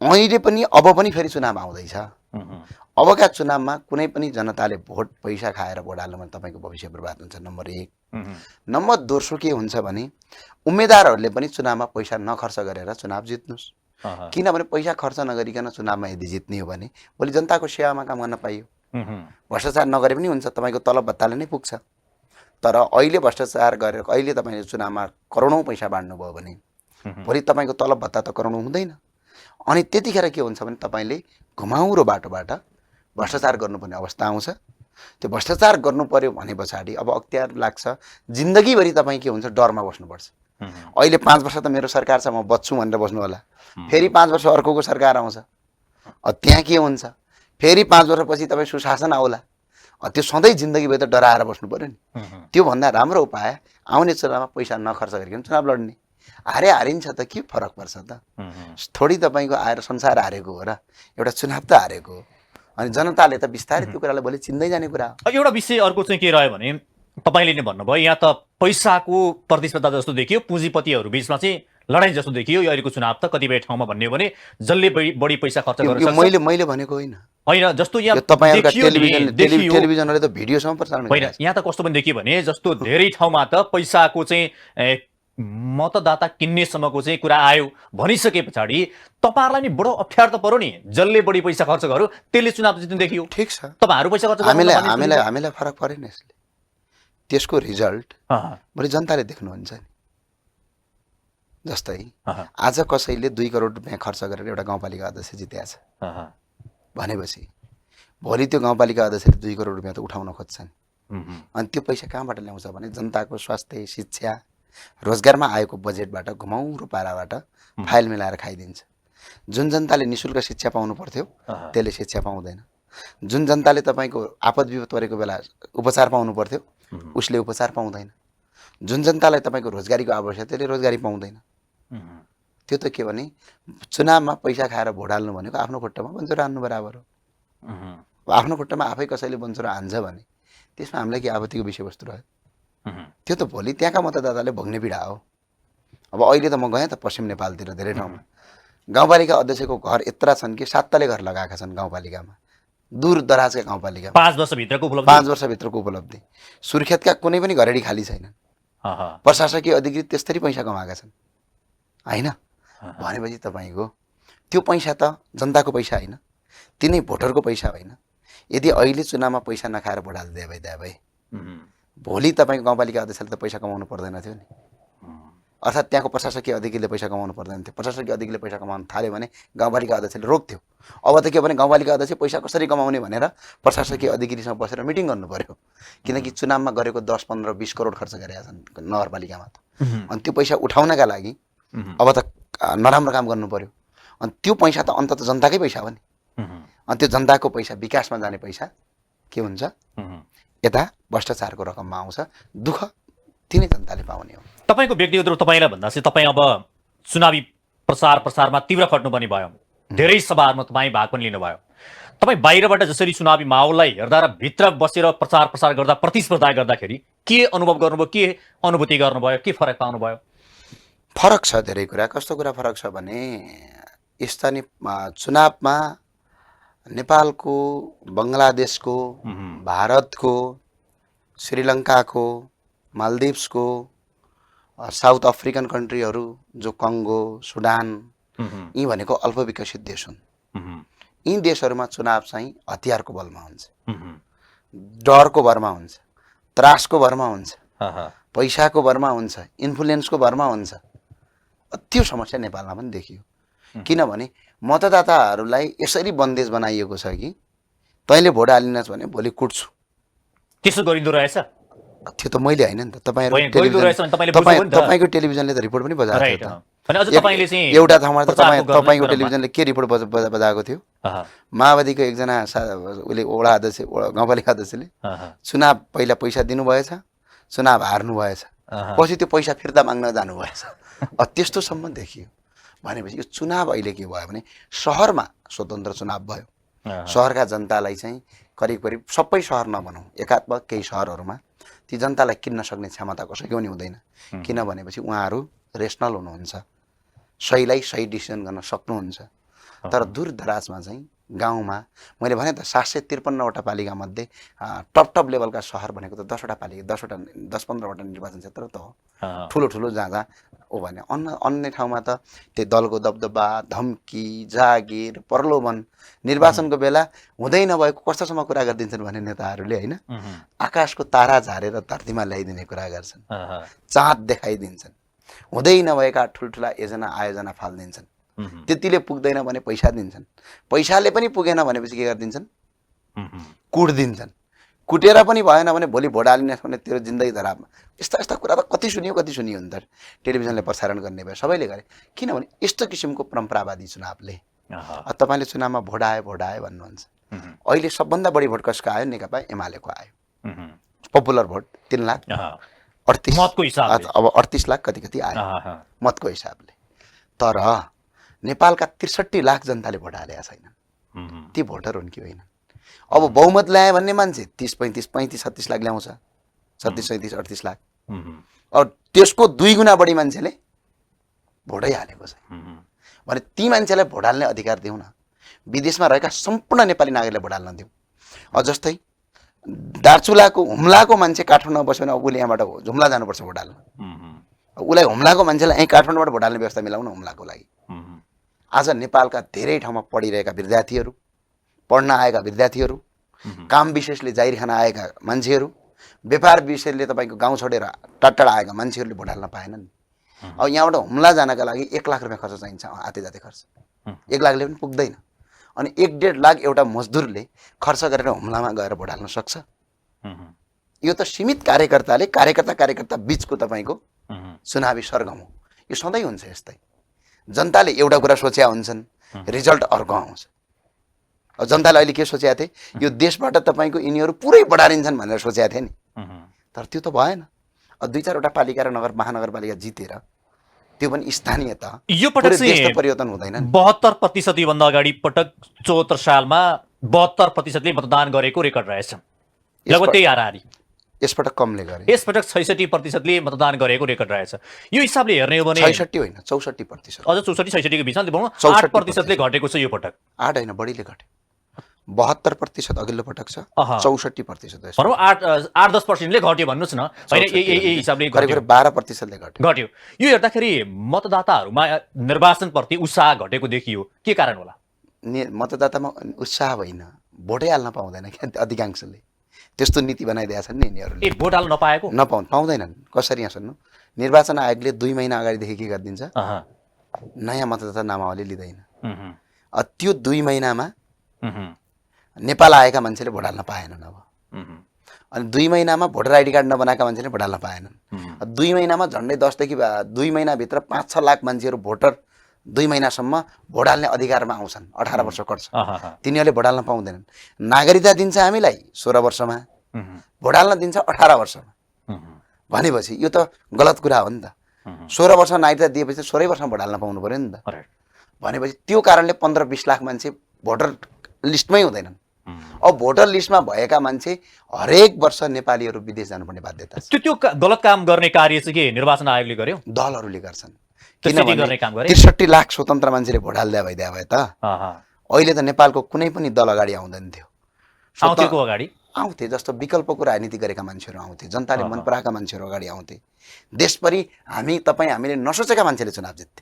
अहिले पनि अब पनि फेरि चुनाव आउँदैछ। अबका चुनावमा कुनै पनि जनताले भोट पैसा खाएर भोट हाल्नु भने तपाईँको भविष्य बर्बाद हुन्छ, नम्बर 1। नम्बर दोस्रो के हुन्छ भने उम्मेदवारहरूले पनि चुनावमा पैसा नखर्च गरेर चुनाव जित्नुहोस्। किनभने पैसा खर्च नगरिकन चुनावमा यदि जित्ने हो भने भोलि जनताको सेवामा काम गर्न पाइयो। भ्रष्टाचार नगरे पनि हुन्छ, तपाईँको तलब भत्ताले नै पुग्छ। तर अहिले भ्रष्टाचार गरेर अहिले तपाईँले चुनावमा करोडौँ पैसा बाँड्नुभयो भने भोलि तपाईँको तलब भत्ता त करोडौँ हुँदैन। अनि त्यतिखेर के हुन्छ भने तपाईँले घुमाउरो बाटोबाट भ्रष्टाचार गर्नुपर्ने अवस्था आउँछ। त्यो भ्रष्टाचार गर्नु पर्यो भने पछाडि अब अख्तियार लाग्छ, जिन्दगीभरि तपाईँ के हुन्छ, डरमा बस्नुपर्छ। अहिले 5 वर्ष त मेरो सरकार छ, म बच्छु भनेर बस्नु होला, फेरि 5 वर्ष अर्कोको सरकार आउँछ, त्यहाँ के हुन्छ, फेरि 5 वर्षपछि तपाईँ सुशासन आउला, त्यो सधैँ जिन्दगीभरि त डराएर बस्नु पर्यो नि। त्योभन्दा राम्रो उपाय आउने चुनावमा पैसा नखर्च गरिकन चुनाव लड्ने। हारिन्छ त के फरक पर्छ त? थोडी तपाईँको आएर संसार हारेको हो र, एउटा चुनाव त हारेको हो। अनि जनताले त बिस्तारै त्यो कुरालाई भोलि चिन्दै जाने कुरा हो। एउटा विषय अर्को चाहिँ के रह्यो भने तपाईँले नै भन्नुभयो, यहाँ त पैसाको प्रतिस्पर्धा जस्तो देखियो, पुँजीपतिहरू बिचमा चाहिँ लडाइँ जस्तो देखियो यो अहिलेको चुनाव त। कतिपय ठाउँमा भन्ने हो भने जसले बढी पैसा खर्च गर्न सक्छ। मैले भनेको होइन जस्तो यहाँ तपाईँहरुका टेलिभिजनले त भिडियोसम्म प्रसारण होइन, यहाँ त कस्तो पनि देखियो भने जस्तो धेरै ठाउँमा त पैसाको चाहिँ मतदाता किन्नेसम्मको चाहिँ कुरा आयो भनिसके पछाडि तपाईँहरूलाई नि बडो अप्ठ्यारो त पर्यो नि। जसले बढी पैसा खर्च गर्यो त्यसले चुनाव जित्नु देखियो। ठिक छ, तपाईँहरू पैसा खर्च हामीलाई फरक परेन यसले। त्यसको रिजल्ट भोलि जनताले देख्नुहुन्छ नि। जस्तै आज कसैले 2 करोड रुपियाँ खर्च गरेर एउटा गाउँपालिका अध्यक्ष जितेको छ भनेपछि भोलि त्यो गाउँपालिका अध्यक्षले 2 करोड रुपियाँ त उठाउन खोज्छन्। अनि त्यो पैसा कहाँबाट ल्याउँछ भने जनताको स्वास्थ्य, शिक्षा, रोजगारमा आएको बजेटबाट, घुमाउरो पाराबाट फाइल मिलाएर खाइदिन्छ। जुन जनताले निःशुल्क शिक्षा पाउनु पर्थ्यो त्यसले शिक्षा पाउँदैन। जुन जनताले तपाईँको आपद विपद परेको बेला उपचार पाउनु पर्थ्यो उसले उपचार पाउँदैन। जुन जनतालाई तपाईँको रोजगारीको आवश्यकता त्यसले रोजगारी पाउँदैन। त्यो त के भने चुनावमा पैसा खाएर भोट हाल्नु भनेको आफ्नो खुट्टामा बन्चरो हान्नु बराबर हो। आफ्नो खुट्टामा आफै कसैले बन्चरो हान्छ भने त्यसमा हामीलाई के आपत्तिको विषयवस्तु रह्यो? त्यो त भोलि त्यहाँका मतदाताले भोग्ने पीडा हो। अब अहिले त म गएँ त पश्चिम नेपालतिर धेरै ठाउँमा गाउँपालिका अध्यक्षको घर यत्रा छन् कि 7 तले घर लगाएका छन् गाउँपालिकामा, दूर दराजका गाउँपालिकामा। 5 वर्षभित्रको उपलब्धि। 5 वर्षभित्रको उपलब्धि। सुर्खेतका कुनै पनि घरेडी खाली छैनन्। प्रशासकीय अधिकृत त्यसरी पैसा कमाएका छन् होइन। भनेपछि तपाईँको त्यो पैसा त जनताको पैसा होइन, तिनै भोटरको पैसा होइन। यदि अहिले चुनावमा पैसा नखाएर भोट हाल्दै भए भोलि तपाईँको गाउँपालिका अध्यक्षले त पैसा कमाउनु पर्दैन थियो नि। अर्थात् त्यहाँको प्रशासकीय अधिकारीले पैसा कमाउनु पर्दैन थियो। प्रशासकीय अधिकारीले पैसा कमाउन थाल्यो भने गाउँपालिका अध्यक्षले रोक्थ्यो। अब त के भने गाउँपालिका अध्यक्ष पैसा कसरी कमाउने भनेर प्रशासकीय अधिकारीसँग बसेर मिटिङ गर्नु पर्यो। किनकि चुनावमा गरेको 10, 15, 20 करोड खर्च गरेका छन् नगरपालिकामा त। अनि त्यो पैसा उठाउनका लागि अब त नराम्रो काम गर्नु पर्यो। अनि त्यो पैसा त अन्तत जनताकै पैसा हो नि। अनि त्यो जनताको पैसा विकासमा जाने पैसा के हुन्छ यता भ्रष्टाचारको रकममा आउँछ। दुःख तिनै जनताले पाउने हो। तपाईँको व्यक्तिगत रूप तपाईँलाई भन्दा चाहिँ तपाईँ अब चुनावी प्रसारमा तीव्र खट्नुपर्ने भयो। धेरै सभाहरूमा तपाईँ भाग पनि लिनुभयो। तपाईँ बाहिरबाट जसरी चुनावी माहौललाई हेर्दा र भित्र बसेर प्रसार गर्दा प्रतिस्पर्धा गर्दाखेरि के अनुभव गर्नुभयो, के अनुभूति गर्नुभयो, के फरक पाउनुभयो? फरक छ धेरै कुरा। कस्तो कुरा फरक छ भने स्थानीय चुनावमा नेपालको, बङ्गलादेशको, भारतको, श्रीलङ्काको, मालदिप्सको, साउथ अफ्रिकन कन्ट्रीहरू जो कङ्गो, सुडान यी भनेको अल्पविकसित देश हुन्। यी देशहरूमा चुनाव चाहिँ हतियारको बलमा हुन्छ, डरको भरमा हुन्छ, त्रासको भरमा हुन्छ, पैसाको भरमा हुन्छ, इन्फ्लुएन्सको भरमा हुन्छ। त्यो समस्या नेपालमा पनि देखियो। किनभने मतदाताहरूलाई यसरी बन्देज बनाइएको छ कि तैँले भोट हालिनस् भने भोलि कुट्छु। त्यसो गरिँदो रहेछ? त्यो त मैले होइन नि त, तपाईँको टेलिभिजनले त रिपोर्ट पनि बजाएको थियो। एउटा ठाउँमा त तपाईँको टेलिभिजनले के रिपोर्ट बजाएको थियो? माओवादीको एकजना उसले वडा अध्यक्ष, गाउँपालिका अध्यक्षले चुनाव पहिला पैसा दिनुभएछ, चुनाव हार्नु भएछ, पछि त्यो पैसा फिर्ता माग्न जानुभएछ। त्यस्तोसम्म देखियो। भनेपछि यो चुनाव अहिले के भयो भने सहरमा स्वतन्त्र चुनाव भयो। सहरका जनतालाई चाहिँ करिब करिब सबै सहर नभनौँ, एकात्मक केही सहरहरूमा ती जनतालाई किन्न सक्ने क्षमता कसैको पनि हुँदैन। किन भनेपछि उहाँहरू रेसनल हुनुहुन्छ, सहीलाई सही डिसिजन गर्न सक्नुहुन्छ। तर दूर दराजमा चाहिँ गाउँमा मैले भने त 753वटा पालिकामध्ये टप लेभलका सहर भनेको त 10वटा पालिका, 10-15वटा निर्वाचन क्षेत्र त हो। ठुलो जहाँ हो भने अन्य ठाउँमा त त्यो दलको दबदबा, धम्की, जागिर, प्रलोभन, निर्वाचनको बेला हुँदै नभएको कस्तोसम्म कुरा गरिदिन्छन् भने नेताहरूले होइन, आकाशको तारा झारेर धरतीमा ल्याइदिने कुरा गर्छन्, चाँद देखाइदिन्छन्, हुँदै नभएका ठुल्ठुला योजना आयोजना फालिदिन्छन्। त्यतिले पुग्दैन भने पैसा दिन्छन्, पैसाले पनि पुगेन भनेपछि के गरिदिन्छन्? कुट दिन्छन्। कुटेर पनि भएन भने भोलि भोट हालिनस् भने तेरो जिन्दगी धरापमा। यस्ता कुरा त कति सुनियो नि त। टेलिभिजनले प्रसारण गर्ने भयो, सबैले गरे। किनभने यस्तो किसिमको परम्परावादी चुनावले तपाईँले चुनावमा भोट आयो भन्नुहुन्छ। अहिले सबभन्दा बढी भोट कसको आयो? नेकपा एमालेको आयो। पपुलर भोट 3 लाख 38 मतको हिसाबले, अब 38 लाख कति आयो मतको हिसाबले। तर नेपालका 63 लाख जनताले भोट हालेका छैनन्। ती भोटर हुन् कि होइन? अब बहुमत ल्याए भन्ने मान्छे 30, 35, 36 लाख ल्याउँछ, 36, 37, 38 लाख। अब त्यसको 2 गुणा बढी मान्छेले भोटै हालेको छ भने ती मान्छेलाई भोट हाल्ने अधिकार दिउँ न। विदेशमा रहेका सम्पूर्ण नेपाली नागरिकलाई भोट हाल्न दिउँ। जस्तै दार्चुलाको हुम्लाको मान्छे काठमाडौँमा बस्यो भने उसले यहाँबाट हुम्ला जानुपर्छ भोट हाल्न। उसलाई हुम्लाको मान्छेलाई यहीँ काठमाडौँबाट भोट हाल्ने व्यवस्था मिलाउन हुम्लाको लागि। आज नेपालका धेरै ठाउँमा पढिरहेका विद्यार्थीहरू, पढ्न आएका विद्यार्थीहरू, काम विशेषले जाहिर खान आएका मान्छेहरू, व्यापार विशेषले तपाईँको गाउँ छोडेर टाढा आएका मान्छेहरूले भोट हाल्न पाएनन्। अब यहाँबाट हुम्ला जानका लागि 1 लाख रुपियाँ खर्च चाहिन्छ, आते जाते खर्च 1 लाखले पनि पुग्दैन। अनि 1-1.5 लाख एउटा मजदुरले खर्च गरेर हुम्लामा गएर भोट हाल्न सक्छ? यो त सीमित कार्यकर्ता बिचको तपाईँको चुनावी सरगम हो। यो सधैँ हुन्छ यस्तै। जनताले एउटा कुरा सोचेका हुन्छन्, रिजल्ट अर्को आउँछ। जनताले अहिले के सोचेका थिए? यो देशबाट तपाईँको यिनीहरू पुरै बढारिन्छन् भनेर सोचेका थिए नि। तर त्यो त भएन। दुई चारवटा पालिका र महानगरपालिका जितेर त्यो पनि स्थानीय तह यो पटक पुरै देश चाहिँ त परिवर्तन हुँदैन नि। 72% योभन्दा अगाडि पटक 74 सालमा 72%ले मतदान गरेको रेकर्ड रहेछ, लगभग त्यही हाराहारी। यसपटक कमले गरे, यसपटक 66%ले मतदान गरेको रेकर्ड रहेछ। यो हिसाबले हेर्ने हो भने 66 होइन 64%, अझ 64-66 को बिचमा भनौँ 64% 8%ले घटेको छ यो पटक। 8 होइन बढीले घटे, 72% अघिल्लो पटक छ, 64% भनौँ 8-10%ले घट्यो भन्नुहोस् न, होइन यही हिसाबले करिब 12%ले घट्यो। यो हेर्दाखेरि मतदाताहरूमा निर्वाचनप्रति उत्साह घटेको देखियो, के कारण होला? मतदातामा उत्साह होइन, भोटै हाल्न पाउँदैन क्या अधिकांशले, त्यस्तो नीति बनाइदिएका छन् नि यिनीहरूले। भोट हाल्न नपाएको पाउँदैनन्। कसरी यहाँ सुन्नु, निर्वाचन आयोगले 2 महिना अगाडिदेखि के गरिदिन्छ, नयाँ मतदाता नामावली लिँदैन। त्यो 2 महिनामा नेपाल आएका मान्छेले भोट हाल्न पाएनन्। अब अनि 2 महिनामा भोटर आइडी कार्ड नबनाएका मान्छेले भोट हाल्न पाएनन्। 2 महिनामा झन्डै 10 देखि 2 महिनाभित्र 5-6 लाख मान्छेहरू भोटर 2 महिनासम्म भोट हाल्ने अधिकारमा आउँछन्। 18 वर्ष कट्छ, तिनीहरूले भोट हाल्न पाउँदैनन्। नागरिकता दिन्छ हामीलाई 16 वर्षमा, भोट हाल्न दिन्छ 18 वर्षमा। भनेपछि यो त गलत कुरा हो नि त। 16 वर्ष नागरिकता दिएपछि 16 वर्षमा भोट हाल्न पाउनु पर्यो नि त। भनेपछि त्यो कारणले 15-20 लाख मान्छे भोटर लिस्टमै हुँदैनन्। अब भोटर लिस्टमा भएका मान्छे हरेक वर्ष नेपालीहरू विदेश जानुपर्ने बाध्यता छ। त्यो गलत काम गर्ने कार्य चाहिँ के निर्वाचन आयोगले गर्यो? दलहरूले गर्छन्। किनभने 63 लाख स्वतन्त्र मान्छेले भोट हाल्दै भइदिया भए त अहिले त नेपालको कुनै पनि दल अगाडि आउँदैन थियो। आउँथे जस्तो विकल्पको राजनीति गरेका मान्छेहरू आउँथे, जनताले मन पराएका मान्छेहरू अगाडि आउँथे। देशभरि हामीले नसोचेका मान्छेले चुनाव जित्थे।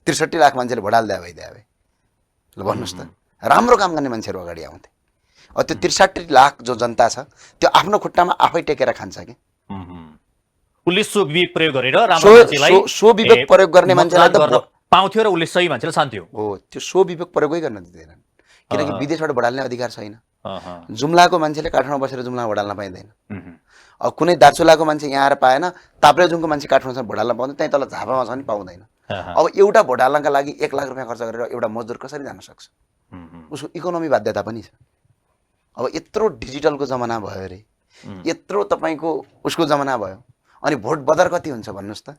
63 लाख मान्छेले भोट हाल्दै भइदिया भए ल भन्नुहोस् त, राम्रो काम गर्ने मान्छेहरू अगाडि आउँथे। त्यो 63 लाख जो जनता छ त्यो आफ्नो खुट्टामा आफै टेकेर खान्छ कि उसले सो विवेक प्रयोग गरेर राम्रो मान्छेलाई सो विवेक प्रयोग गर्ने मान्छेलाई त पाउँथ्यो र उसले सही मान्छेलाई छान्थ्यो। हो, त्यो सो विवेक प्रयोगै गर्न दिँदैनन्, किनकि विदेशबाट भोट हाल्ने अधिकार छैन। जुम्लाको मान्छेले काठमाडौँ बसेर जुम्लामा भोट हाल्न पाइँदैन। अब कुनै दार्चुलाको मान्छे यहाँ आएर पाएन, ताप्लेजुङको मान्छे काठमाडौँमा भोट हाल्न पाउँदैन, त्यहीँ तल झापामा छ नि पाउँदैन। अब एउटा भोट हाल्नका लागि 1 लाख रुपियाँ खर्च गरेर एउटा मजदुर कसरी जान सक्छ? उसको इकोनोमी बाध्यता पनि छ। अब यत्रो डिजिटलको जमाना भयो अरे, यत्रो तपाईँको उसको जमाना भयो, अनि भोट बदर कति हुन्छ भन्नुहोस् त?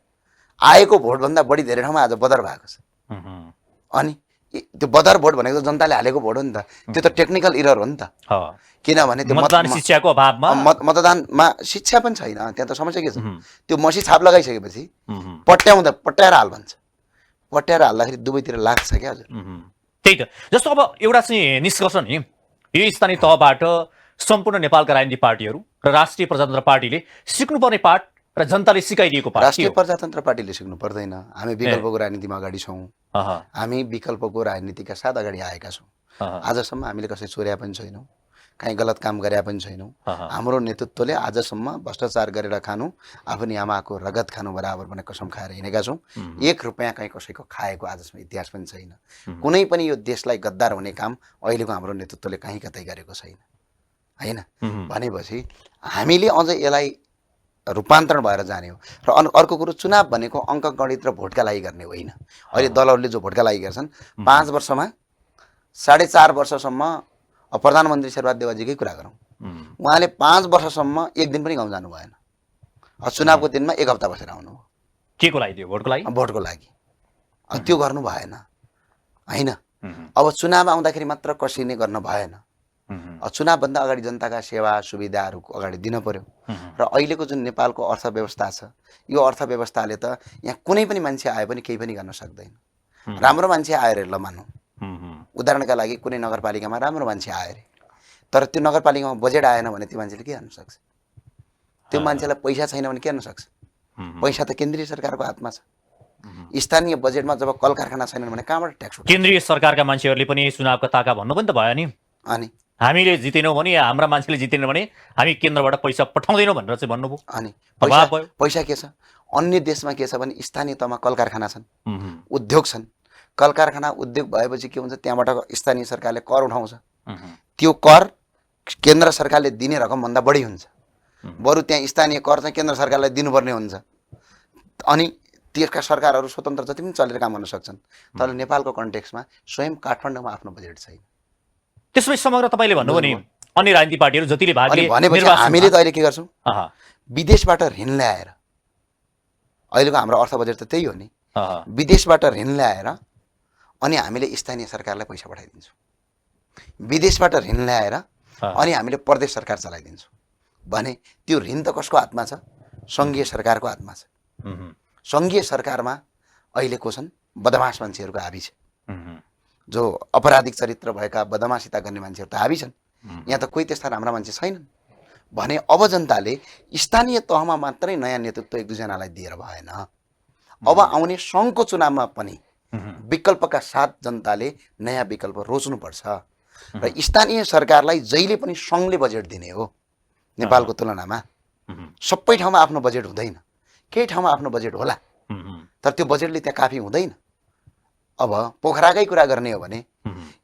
आएको भोटभन्दा बढी धेरै ठाउँमा आज बदर भएको छ। अनि त्यो बदर भोट भनेको जनताले हालेको भोट हो नि त, त्यो त टेक्निकल इरर हो नि त। किनभने त्यो शिक्षाको अभावमा मतदानमा शिक्षा पनि छैन। त्यहाँ त समस्या के छ, त्यो मसी छाप लगाइसकेपछि पट्याएर हाल भन्छ, पट्याएर हाल्दाखेरि दुवैतिर लाग्छ क्या हजुर। त्यही त, जस्तो अब एउटा चाहिँ निष्कर्ष नि, यो स्थानीय तहबाट सम्पूर्ण नेपालका राजनीतिक पार्टीहरू र राष्ट्रिय प्रजातन्त्र पार्टीले सिक्नुपर्ने पाठ र जनताले सिकाइदिएको पाठ। राष्ट्रिय प्रजातन्त्र पार्टीले सिक्नु पर्दैन, हामी विकल्पको राजनीतिमा अगाडि छौँ। हामी विकल्पको राजनीतिका साथ अगाडि आएका छौँ। आजसम्म हामीले कसै चोर्या पनि छैनौँ, कहीँ गलत काम गरे पनि छैनौँ। हाम्रो नेतृत्वले आजसम्म भ्रष्टाचार गरेर खानु, आफ्नो आमाको रगत खानु बराबर भने कसम खाएर हिँडेका छौँ। 1 रुपियाँ कहीँ कसैको खाएको आजसम्म इतिहास पनि छैन। कुनै पनि यो देशलाई गद्दार हुने काम अहिलेको हाम्रो नेतृत्वले कहीँ कतै गरेको छैन, होइन? भनेपछि हामीले अझ यसलाई रूपान्तरण भएर जाने हो। र अर्को कुरो, चुनाव भनेको अङ्क गणित र भोटका लागि गर्ने होइन। अहिले दलहरूले जो भोटका लागि गर्छन्, 5 वर्षमा 4.5 वर्षसम्म प्रधानमन्त्री शेरबहादुर देउवाजीकै कुरा गरौँ, उहाँले 5 वर्षसम्म 1 दिन पनि गाउँ जानु भएन। चुनावको दिनमा 1 हप्ता बसेर आउनु हो। के को लागि? भोटको लागि। भोटको लागि त्यो गर्नु भएन, होइन? अब चुनाव आउँदाखेरि मात्र कसिने गर्न भएन। चुनावभन्दा अगाडि जनताका सेवा सुविधाहरू अगाडि दिन पर्यो। र अहिलेको जुन नेपालको अर्थव्यवस्था छ, यो अर्थव्यवस्थाले त यहाँ कुनै पनि मान्छे आए पनि केही पनि गर्न सक्दैन। राम्रो मान्छे आयो अरे ल मानौँ, उदाहरणका लागि कुनै नगरपालिकामा राम्रो मान्छे आयो अरे, तर त्यो नगरपालिकामा बजेट आएन भने त्यो मान्छेले के गर्न सक्छ? त्यो मान्छेलाई पैसा छैन भने के गर्न सक्छ? पैसा त केन्द्रीय सरकारको हातमा छ। स्थानीय बजेटमा जब कल कारखाना छैनन् भने कहाँबाट ट्याक्स उठाउँछ? केन्द्रीय सरकारका मान्छेहरूले पनि चुनावको ताका भन्नु पनि त भयो नि। अनि हामीले जितेनौँ भने, हाम्रा मान्छेले जितेन भने हामी केन्द्रबाट पैसा पठाउँदैनौँ भनेर चाहिँ भन्नुभयो। अनि पैसा के छ? अन्य देशमा के छ भने स्थानीय तहमा कल कारखाना छन्, उद्योग छन्। कल कारखाना उद्योग भएपछि के हुन्छ, त्यहाँबाट स्थानीय सरकारले कर उठाउँछ। त्यो कर केन्द्र सरकारले दिने रकमभन्दा बढी हुन्छ। बरु त्यहाँ स्थानीय कर चाहिँ केन्द्र सरकारलाई दिनुपर्ने हुन्छ। अनि त्यसका सरकारहरू स्वतन्त्र जति पनि चलेर काम गर्न सक्छन्। तर नेपालको कन्टेक्स्टमा स्वयं काठमाडौँमा आफ्नो बजेट छैन। त्यसमै समग्र तपाईँले भन्नुभयो नि, अन्य राजनीतिक पार्टीहरू जतिले भाग अनि लिए भनेपछि निर्वाचनमा- हामीले त अहिले के गर्छौँ, अह, विदेशबाट ऋण ल्याएर, अहिलेको हाम्रो अर्थ बजेट त त्यही हो नि, अह, विदेशबाट ऋण ल्याएर अनि हामीले स्थानीय सरकारलाई पैसा पठाइदिन्छौँ, विदेशबाट ऋण ल्याएर अनि हामीले प्रदेश सरकार चलाइदिन्छौँ भने त्यो ऋण त कसको हातमा छ? सङ्घीय सरकारको हातमा छ। सङ्घीय सरकारमा अहिले को छन्? बदमास मान्छेहरूको हाबी छ, जो अपराधिक चरित्र भएका बदमासिता गर्ने मान्छेहरू त हाबी छन्। यहाँ त कोही त्यस्ता राम्रा मान्छे छैनन् भने अब जनताले स्थानीय तहमा मात्रै नयाँ नेतृत्व एक दुईजनालाई दिएर भएन। अब आउने सङ्घको चुनावमा पनि विकल्पका साथ जनताले नयाँ विकल्प रोज्नुपर्छ र स्थानीय सरकारलाई जहिले पनि सङ्घले बजेट दिने हो। नेपालको तुलनामा सबै ठाउँमा आफ्नो बजेट हुँदैन, केही ठाउँमा आफ्नो बजेट होला, तर त्यो बजेटले त्यहाँ काफी हुँदैन। अब पोखराकै कुरा गर्ने हो भने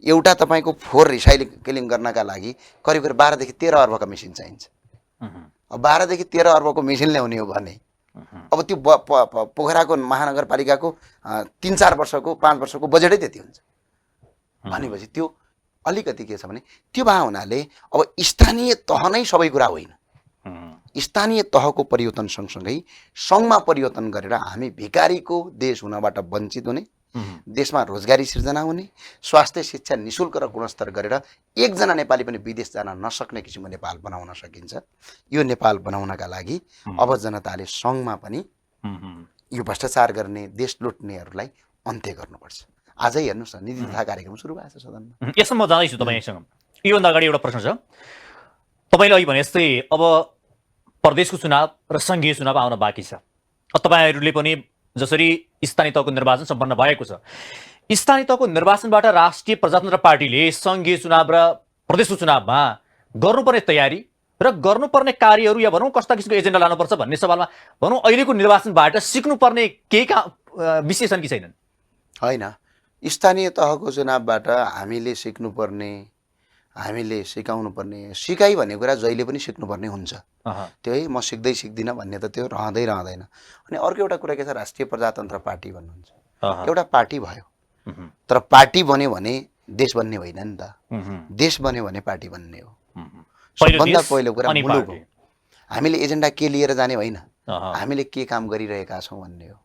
एउटा तपाईँको फोहोर रिसाइक्लिङ गर्नका लागि करिब करिब 12 देखि 13 अर्बका मेसिन चाहिन्छ। अब 12 देखि 13 अर्बको मेसिन ल्याउने हो भने अब त्यो पोखराको महानगरपालिकाको 3-4 वर्षको 5 वर्षको बजेटै त्यति हुन्छ भनेपछि त्यो अलिकति के छ भने त्यो भए हुनाले अब स्थानीय तह नै सबै कुरा होइन। स्थानीय तहको परिवर्तन सँगसँगै सङ्घमा परिवर्तन गरेर हामी भिखारीको देश हुनबाट वञ्चित हुने, देशमा रोजगारी सिर्जना हुने, स्वास्थ्य शिक्षा निशुल्क र गुणस्तर गरेर एकजना नेपाली पनि विदेश जान नसक्ने किसिमको नेपाल बनाउन सकिन्छ। यो नेपाल बनाउनका लागि अब जनताले सङ्घमा पनि यो भ्रष्टाचार गर्ने, देश लुट्नेहरूलाई अन्त्य गर्नुपर्छ। आजै हेर्नुहोस् न, नीति तथा कार्यक्रम सुरु भएको छ सदनमा। यसमा म जाँदैछु तपाईँसँग। योभन्दा अगाडि एउटा प्रश्न छ। तपाईँले अघि भने जस्तै अब प्रदेशको चुनाव र सङ्घीय चुनाव आउन बाँकी छ। तपाईँहरूले पनि जसरी स्थानीय तहको निर्वाचन सम्पन्न भएको छ, स्थानीय तहको निर्वाचनबाट राष्ट्रिय प्रजातन्त्र पार्टीले सङ्घीय चुनाव र प्रदेशको चुनावमा गर्नुपर्ने तयारी र गर्नुपर्ने कार्यहरू या भनौँ कस्ता किसिमको एजेन्डा लानुपर्छ भन्ने सवालमा भनौँ अहिलेको निर्वाचनबाट सिक्नुपर्ने केही विषय छन् कि छैनन्? होइन, स्थानीय तहको चुनावबाट हामीले सिक्नुपर्ने, हामीले सिकाउनु पर्ने, सिकाइ भन्ने कुरा जहिले पनि सिक्नुपर्ने हुन्छ। त्यो है म सिक्दै सिक्दिनँ भन्ने त त्यो रहँदैन। अनि अर्को एउटा कुरा के छ, राष्ट्रिय प्रजातन्त्र पार्टी भन्नुहुन्छ, एउटा पार्टी भयो, तर पार्टी बन्यो भने देश बन्ने होइन नि त। देश बन्यो भने पार्टी बन्ने हो। सबभन्दा पहिलो कुरा मुलुक हो। हामीले एजेन्डा के लिएर जाने होइन, हामीले के काम गरिरहेका छौँ भन्ने हो,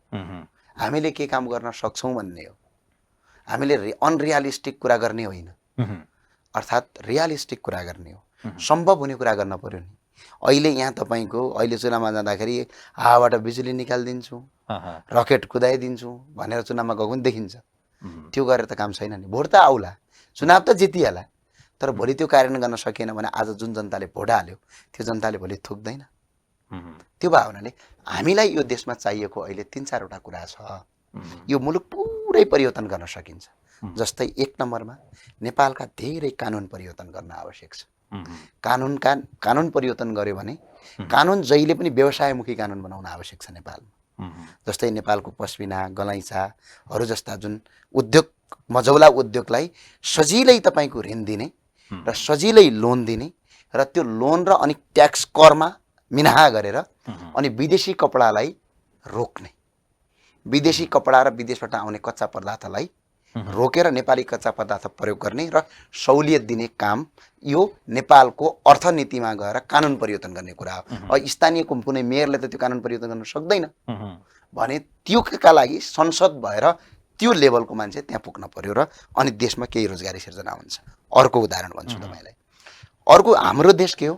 हामीले के काम गर्न सक्छौँ भन्ने हो। हामीले अनरियलिस्टिक कुरा गर्ने होइन, अर्थात् रियलिस्टिक कुरा गर्ने हो, सम्भव हुने कुरा गर्न पर्यो नि। अहिले यहाँ तपाईँको अहिले चुनावमा जाँदाखेरि हावाबाट बिजुली निकालिदिन्छु, रकेट कुदाइदिन्छु भनेर चुनावमा गएको पनि देखिन्छ। त्यो गरेर त काम छैन नि। भोट त आउला, चुनाव त जितिहाल्ला, तर भोलि त्यो कार्यान्वयन गर्न सकिएन भने आज जुन जनताले भोट हाल्यो त्यो जनताले भोलि थुक्दैन। त्यो भए हुनाले हामीलाई यो देशमा चाहिएको अहिले 3-4वटा कुरा छ। यो मुलुक पुरै परिवर्तन गर्न सकिन्छ। जस्तै 1 नम्बरमा नेपालका धेरै कानुन परिवर्तन गर्न आवश्यक छ। कानुन परिवर्तन गर्यो भने कानुन जहिले पनि व्यवसायमुखी कानुन बनाउन आवश्यक छ नेपालमा। जस्तै नेपालको पस्मिना, गलैँचाहरू जस्ता जुन उद्योग, मझौला उद्योगलाई सजिलै तपाईँको ऋण दिने र सजिलै लोन दिने र त्यो लोन र अनि ट्याक्स करमा मिनाहा गरेर अनि विदेशी कपडालाई रोक्ने, विदेशी कपडा र विदेशबाट आउने कच्चा पदार्थलाई रोकेर नेपाली कच्चा पदार्थ प्रयोग गर्ने र सहुलियत दिने काम यो नेपालको अर्थनीतिमा गएर कानुन परिवर्तन गर्ने कुरा हो। स्थानीय कुनै मेयरले त त्यो कानुन परिवर्तन गर्न सक्दैन भने त्योका लागि संसद भएर त्यो लेभलको मान्छे त्यहाँ पुग्न पर्यो र अनि देशमा केही रोजगारी सिर्जना हुन्छ। अर्को उदाहरण भन्छु तपाईँलाई। अर्को हाम्रो देश के हो?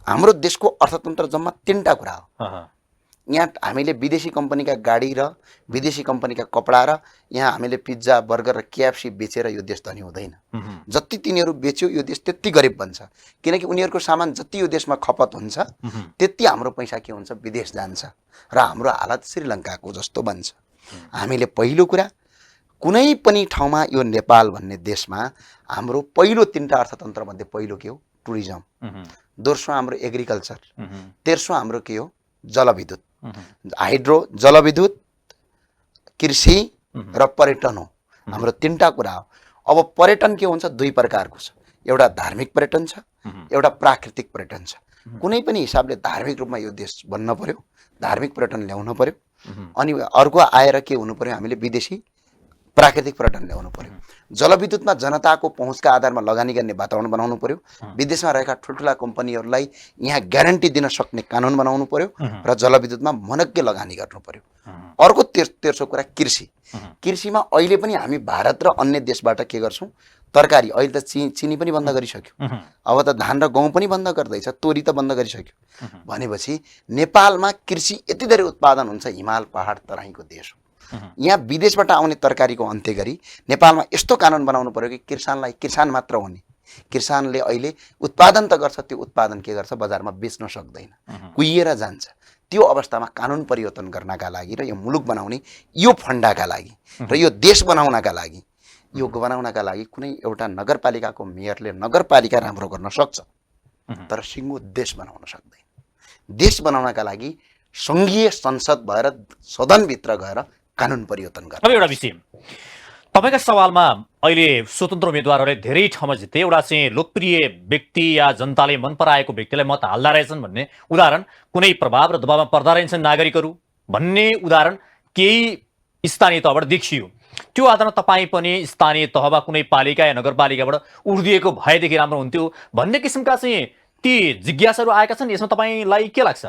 हाम्रो देशको अर्थतन्त्र जम्मा 3टा कुरा हो। यहाँ हामीले विदेशी कम्पनीका गाडी र विदेशी कम्पनीका कपडा र यहाँ हामीले पिज्जा, बर्गर र KFC बेचेर यो देश धनी हुँदैन। जति तिनीहरू बेच्यो यो देश त्यति गरिब बन्छ, किनकि उनीहरूको सामान जति यो देशमा खपत हुन्छ त्यति हाम्रो पैसा के हुन्छ, विदेश जान्छ र हाम्रो हालत श्रीलङ्काको जस्तो बन्छ। हामीले पहिलो कुरा कुनै पनि ठाउँमा यो नेपाल भन्ने देशमा हाम्रो पहिलो 3टा अर्थतन्त्रमध्ये पहिलो के हो? टुरिज्म। दोस्रो हाम्रो एग्रिकल्चर, तेस्रो हाम्रो के हो? जलविद्युत, हाइड्रो, जलविद्युत, कृषि र पर्यटन हो। हाम्रो 3टा कुरा हो। अब पर्यटन के हुन्छ? 2 प्रकारको छ। एउटा धार्मिक पर्यटन छ, एउटा प्राकृतिक पर्यटन छ। कुनै पनि हिसाबले धार्मिक रूपमा यो देश बन्न पर्यो, धार्मिक पर्यटन ल्याउन पर्यो। अनि अर्को आएर के हुनु पर्यो? हामीले विदेशी प्राकृतिक पर्यटन ल्याउनु पर्यो। जलविद्युतमा जनताको पहुँचका आधारमा लगानी गर्ने वातावरण बनाउनु पर्यो, विदेशमा रहेका ठुल्ठुला कम्पनीहरूलाई यहाँ ग्यारेन्टी दिन सक्ने कानुन बनाउनु पर्यो र जलविद्युतमा मनग्गे लगानी गर्नु पर्यो। अर्को तेर्सो कुरा कृषि। कृषिमा अहिले पनि हामी भारत र अन्य देशबाट के गर्छौँ, तरकारी अहिले त चिनी पनि बन्द गरिसक्यो, अब त धान र गहुँ पनि बन्द गर्दैछ, तोरी त बन्द गरिसक्यो भनेपछि नेपालमा कृषि यति धेरै उत्पादन हुन्छ, हिमाल पहाड तराईको देश हो। यहाँ विदेशबाट आउने तरकारीको अन्त्य गरी नेपालमा यस्तो कानुन बनाउनु पर्यो कि किसान मात्र हुने, किसानले अहिले उत्पादन त गर्छ, त्यो उत्पादन के गर्छ, बजारमा बेच्न सक्दैन, कुहिएर जान्छ। त्यो अवस्थामा कानुन परिवर्तन गर्नका लागि र यो मुलुक बनाउने यो फन्डाका लागि र यो देश बनाउनका लागि, यो बनाउनका लागि कुनै एउटा नगरपालिकाको मेयरले नगरपालिका राम्रो गर्न सक्छ, तर सिङ्गो देश बनाउन सक्दैन। देश बनाउनका लागि सङ्घीय संसद भएर सदनभित्र गएर कानुन परिवर्तन गर्न। अब एउटा विषय, तपाईँका सवालमा अहिले स्वतन्त्र उम्मेदवारहरूले धेरै ठाउँमा जिते, एउटा चाहिँ लोकप्रिय व्यक्ति या जनताले मन पराएको व्यक्तिलाई मत हाल्दा रहेछन् भन्ने उदाहरण, कुनै प्रभाव र दबावमा पर्दा रहेछन् नागरिकहरू भन्ने उदाहरण केही स्थानीय तहबाट देखियो। त्यो आधारमा तपाईँ पनि स्थानीय तहमा कुनै पालिका या नगरपालिकाबाट उर्दिएको भएदेखि राम्रो हुन्थ्यो भन्ने किसिमका चाहिँ ती जिज्ञासाहरू आएका छन्। यसमा तपाईँलाई के लाग्छ?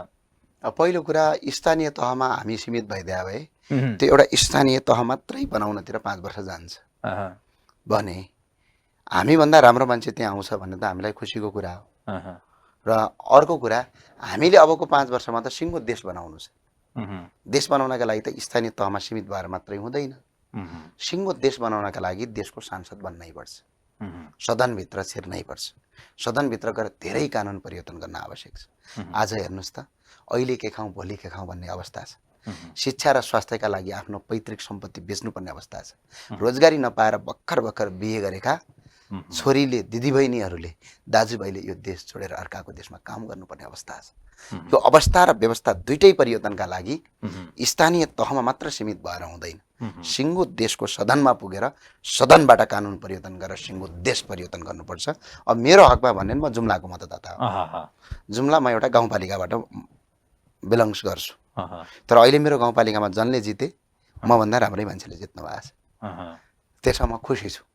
पहिलो कुरा, स्थानीय तहमा हामी सीमित भइदिए भए त्यो एउटा स्थानीय तह मात्रै बनाउनतिर 5 वर्ष जान्छ भने हामीभन्दा राम्रो मान्छे त्यहाँ आउँछ भन्ने त हामीलाई खुसीको कुरा हो। र अर्को कुरा, हामीले अबको 5 वर्षमा त सिङ्गो देश बनाउनु छ। देश बनाउनका लागि त स्थानीय तहमा सीमित भएर मात्रै हुँदैन, सिङ्गो देश बनाउनका लागि देशको सांसद बन्नै पर्छ, सदनभित्र छिर्नै पर्छ, सदनभित्र गएर धेरै कानुन परिवर्तन गर्न आवश्यक छ। आज हेर्नुहोस् त, अहिले के खाउँ भोलि के खाउँ भन्ने अवस्था छ। शिक्षा र स्वास्थ्यका लागि आफ्नो पैतृक सम्पत्ति बेच्नुपर्ने अवस्था छ। रोजगारी नपाएर भर्खर बिहे गरेका छोरीले, दिदीबहिनीहरूले, दाजुभाइले यो देश छोडेर अर्काको देशमा काम गर्नुपर्ने अवस्था छ। यो अवस्था र व्यवस्था दुइटै परिवर्तनका लागि स्थानीय तहमा मात्र सीमित भएर हुँदैन, सिङ्गो देशको सदनमा पुगेर सदनबाट कानुन परिवर्तन गरेर सिङ्गो देश परिवर्तन गर्नुपर्छ। अब मेरो हकमा भन्ने म जुम्लाको मतदाता हो। जुम्ला म एउटा गाउँपालिकाबाट बिलङ्स गर्छु, तर अहिले मेरो गाउँपालिकामा जसले जिते मभन्दा राम्रै मान्छेले जित्नु भएको छ। त्यसमा म खुसी छु।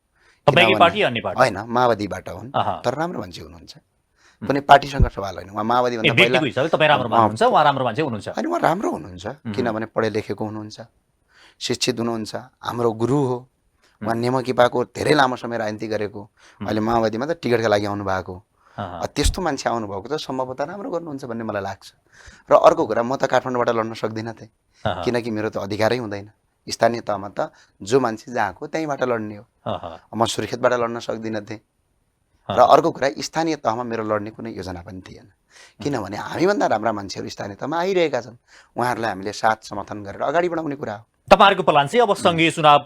होइन, माओवादीबाट हुन्, तर राम्रो मान्छे हुनुहुन्छ। कुनै पार्टीसँग सवाल होइन, उहाँ माओवादीभन्दा पहिला होइन, उहाँ राम्रो हुनुहुन्छ किनभने पढे लेखेको हुनुहुन्छ, शिक्षित हुनुहुन्छ, हाम्रो गुरु हो। उहाँ नेमकिपाको धेरै लामो समय राजनीति गरेको, अहिले माओवादीमा त टिकटका लागि आउनुभएको। त्यस्तो मान्छे आउनुभएको त सम्भवतः राम्रो गर्नुहुन्छ भन्ने मलाई लाग्छ। र अर्को कुरा, म त काठमाडौँबाट लड्न सक्दिनँ थिएँ, किनकि मेरो त अधिकारै हुँदैन। स्थानीय तहमा त जो मान्छे जहाँको त्यहीँबाट लड्ने हो, म सुर्खेतबाट लड्न सक्दिनँ थिएँ। र अर्को कुरा, स्थानीय तहमा मेरो लड्ने कुनै योजना पनि थिएन, किनभने हामीभन्दा राम्रा मान्छेहरू स्थानीय तहमा आइरहेका छन्, उहाँहरूलाई हामीले साथ समर्थन गरेर अगाडि बढाउने कुरा हो। तपाईँहरूको प्लान चाहिँ अब सङ्घीय चुनाव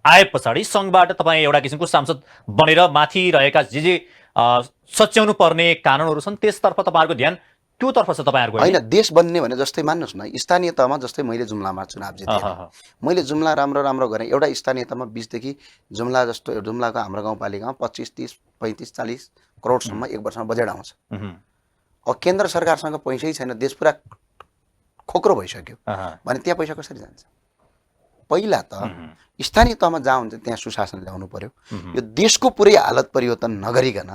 आए पछाडि सङ्घबाट तपाईँ एउटा किसिमको सांसद बनेर माथि रहेका जे सच्याउनु पर्ने कानुनहरू छन् त्यसतर्फ तपाईँहरूको ध्यान त्योतर्फ छ तपाईँहरूको? होइन, देश बन्ने भने जस्तै मान्नुहोस् न, स्थानीय तहमा जस्तै मैले जुम्लामा चुनाव जितेँ, मैले जुम्ला राम्रो गरेँ। एउटा स्थानीय तहमा 20 देखि जुम्ला जस्तो, जुम्लाको हाम्रो गाउँपालिकामा 25, 30, 35, 40 करोडसम्म एक वर्षमा बजेट आउँछ। अब केन्द्र सरकारसँग पैसै छैन, देश पुरा खोक्रो भइसक्यो भने त्यहाँ पैसा कसरी जान्छ? पहिला त स्थानीय तहमा जहाँ हुन्छ त्यहाँ सुशासन ल्याउनु पर्यो। यो देशको पुरै हालत परिवर्तन नगरिकन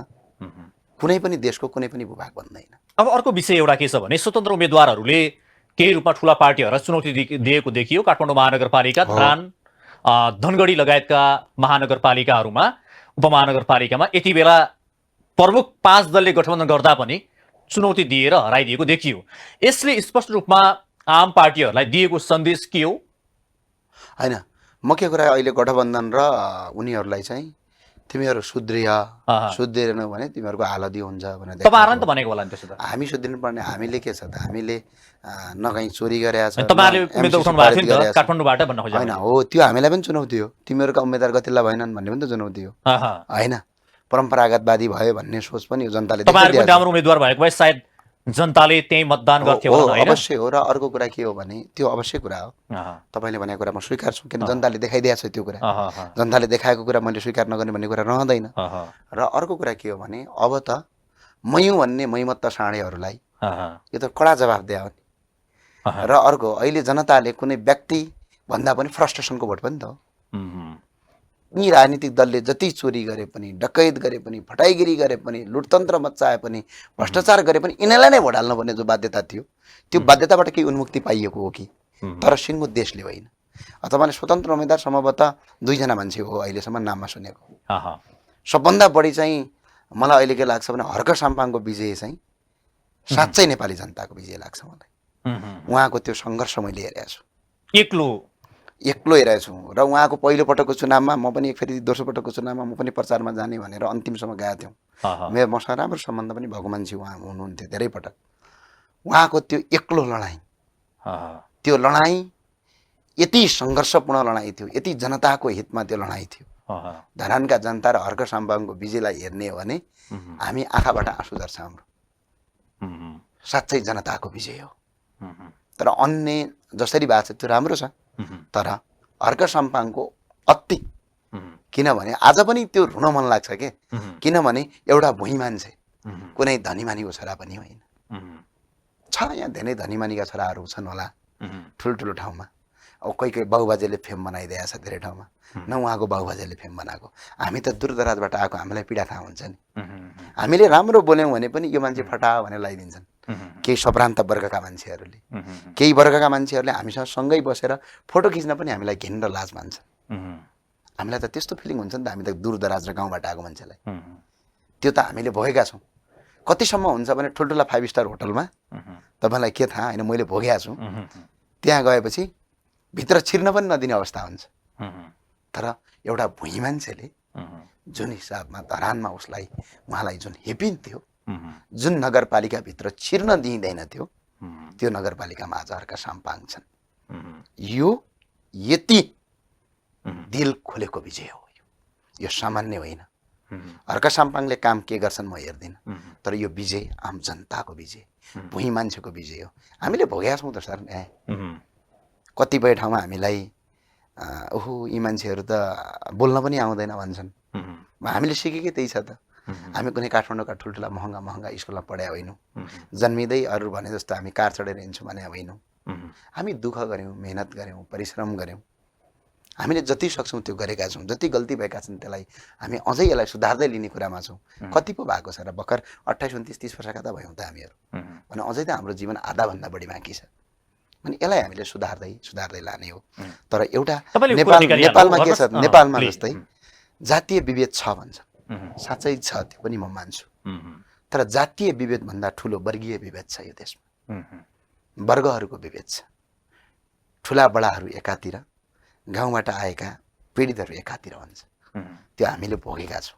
कुनै पनि देशको कुनै पनि भूभाग बन्दैन। अब अर्को विषय एउटा के छ भने, स्वतन्त्र उम्मेदवारहरूले केही रूपमा ठुला पार्टीहरूलाई चुनौती दिएको देखियो। काठमाडौँ महानगरपालिका, धरान, धनगढी लगायतका महानगरपालिकाहरूमा, उपमहानगरपालिकामा यति बेला प्रमुख 5 दलले गठबन्धन गर्दा पनि चुनौती दिएर हराइदिएको देखियो। यसले स्पष्ट रूपमा आम पार्टीहरूलाई दिएको सन्देश के हो? होइन, मुख्य कुरा अहिले गठबन्धन र उनीहरूलाई चाहिँ तिमीहरू सुध्रिएनौ भने तिमीहरूको हालती हुन्छ भनेर तपाईँहरूले त भनेको होला नि। त्यसो त हामी सुध्रिनु पर्ने, हामीले के छ त, हामीले न कहीँ चोरी गरेका छ, तपाईँहरूले उम्मेदवार उठाउनु भएको थियो नि त काठमाडौँबाट भन्न खोजेको होइन हो। त्यो हामीलाई पनि चुनौती हो, तिमीहरूका उम्मेदवार गतिला भएनन् भन्ने पनि त चुनौती हो होइन। परम्परागतवादी भयो भन्ने सोच पनि हो, जनताले तपाईँहरूको राम्रो उम्मेदवार भएको भए सायद जनताले त्यही मतदान गर्थ्यो होला हैन? अवश्य हो। र अर्को कुरा के हो भने, त्यो अवश्य कुरा हो, तपाईँले भनेको कुरा म स्वीकार्छु, किन जनताले देखाइदिएको छ त्यो कुरा। जनताले देखाएको कुरा मैले स्वीकार नगर्ने भन्ने कुरा रहँदैन। र अर्को कुरा के हो भने, अब त मयौँ भन्ने मैमत्त साँडेहरूलाई यो त कडा जवाफ दियो नि। र अर्को, अहिले जनताले कुनै व्यक्ति भन्दा पनि फ्रस्ट्रेसनको भोट पनि त हो। यी राजनीतिक दलले जति चोरी गरे पनि, डकैत गरे पनि, फटाइगिरी गरे पनि, लुटतन्त्र मच्चाए पनि, भ्रष्टाचार गरे पनि यिनीहरूलाई नै भोट हाल्नुपर्ने जो बाध्यता थियो, त्यो बाध्यताबाट केही उन्मुक्ति पाइएको हो कि? तर सिङ्गो देशले होइन। तपाईँले स्वतन्त्र उम्मेदवार सम्भवतः 2 जना मान्छे हो अहिलेसम्म नाममा सुनेको। सबभन्दा बढी चाहिँ मलाई अहिले के लाग्छ भने हर्क साम्पाङको विजय चाहिँ साँच्चै नेपाली जनताको विजय लाग्छ मलाई। उहाँको त्यो सङ्घर्ष मैले हेरेको छु, एक्लो हेरेको छु। र उहाँको पहिलो पटकको चुनावमा म पनि फेरि दोस्रो पटकको चुनावमा म पनि प्रचारमा जाने भनेर अन्तिमसम्म गएका थियौँ। मसँग राम्रो सम्बन्ध पनि भएको मान्छे उहाँ हुनुहुन्थ्यो धेरै पटक। उहाँको त्यो एक्लो लडाइँ, त्यो लडाइँ यति सङ्घर्षपूर्ण लडाइँ थियो, यति जनताको हितमा त्यो लडाइँ थियो। धरानका जनता र हर्क साम्पाङको विजयलाई हेर्ने हो भने हामी आँखाबाट आँसु झर्छ हाम्रो। साँच्चै जनताको विजय हो। तर अन्य जसरी भएको छ त्यो राम्रो छ, तर हर्क साम्पाङको अति, किनभने आज पनि त्यो रुन मन लाग्छ के, किनभने एउटा भुइँ मान्छे, कुनै धनीमानीको छोरा पनि होइन। छ यहाँ धेरै धनीमानीका छोराहरू छन् होला ठुल्ठुलो ठाउँमा। अब कोही बाबुबाजेले फेम बनाइदिएको छ धेरै ठाउँमा, न उहाँको बाबुबाजेले फेम बनाएको। हामी त दूरदराजबाट आएको, हामीलाई पीडा थाहा हुन्छ नि। हामीले राम्रो बोल्यौँ भने पनि यो मान्छे फटा भनेर लगाइदिन्छन् केही सप्रान्त वर्गका मान्छेहरूले। केही वर्गका मान्छेहरूले हामीसँग सँगै बसेर फोटो खिच्न पनि हामीलाई घिन र लाज मान्छन्। हामीलाई त त्यस्तो फिलिङ हुन्छ नि त, हामी त दूरदराज र गाउँबाट आएको मान्छेलाई। त्यो त हामीले भोगेका छौँ। कतिसम्म हुन्छ भने ठुल्ठुला 5 स्टार होटलमा तपाईँलाई के थाहा होइन, मैले भोगेको छु। त्यहाँ गएपछि भित्र छिर्न पनि नदिने अवस्था हुन्छ। तर एउटा भुइँ मान्छेले जुन हिसाबमा धरानमा उहाँलाई जुन हेपिन्थ्यो, जुन नगरपालिकाभित्र छिर्न दिइँदैन थियो, त्यो नगरपालिकामा आज हर्क साम्पाङ छन्। यो यति दिल खोलेको विजय हो। यो सामान्य होइन। हर्क साम्पाङले काम के गर्छन् म हेर्दिनँ, तर यो विजय आम जनताको विजय, भुइँ मान्छेको विजय हो। हामीले भोगेका छौँ त सर। कतिपय ठाउँमा हामीलाई ओहो यी मान्छेहरू त बोल्न पनि आउँदैन भन्छन्। हामीले सिकेकै त्यही छ त। हामी कुनै काठमाडौँका ठुल्ठुला महँगा स्कुलमा पढाए होइनौँ, जन्मिँदै अरू भने जस्तो हामी कार चढेर हिँड्छौँ भने होइनौँ। हामी दुःख गऱ्यौँ, मेहनत गऱ्यौँ, परिश्रम गऱ्यौँ। हामीले जति सक्छौँ त्यो गरेका छौँ। जति गल्ती भएका छन् त्यसलाई हामी अझै यसलाई सुधार्दै लिने कुरामा छौँ। कति पो भएको छ र, भर्खर 28, 29, 30 वर्षका त भयौँ त हामीहरू, भने अझै त हाम्रो जीवन आधाभन्दा बढी बाँकी छ। अनि यसलाई हामीले सुधार्दै लाने हो। तर एउटा नेपालमा के छ, नेपालमा जस्तै जातीय विभेद छ भन्छ, साँच्चै छ, त्यो पनि म मान्छु। तर जातीय विभेदभन्दा ठुलो वर्गीय विभेद छ यो देशमा। वर्गहरूको विभेद छ। ठुला बडाहरू एकातिर, गाउँबाट आएका पीडितहरू एकातिर भन्छ। त्यो हामीले भोगेका छौँ।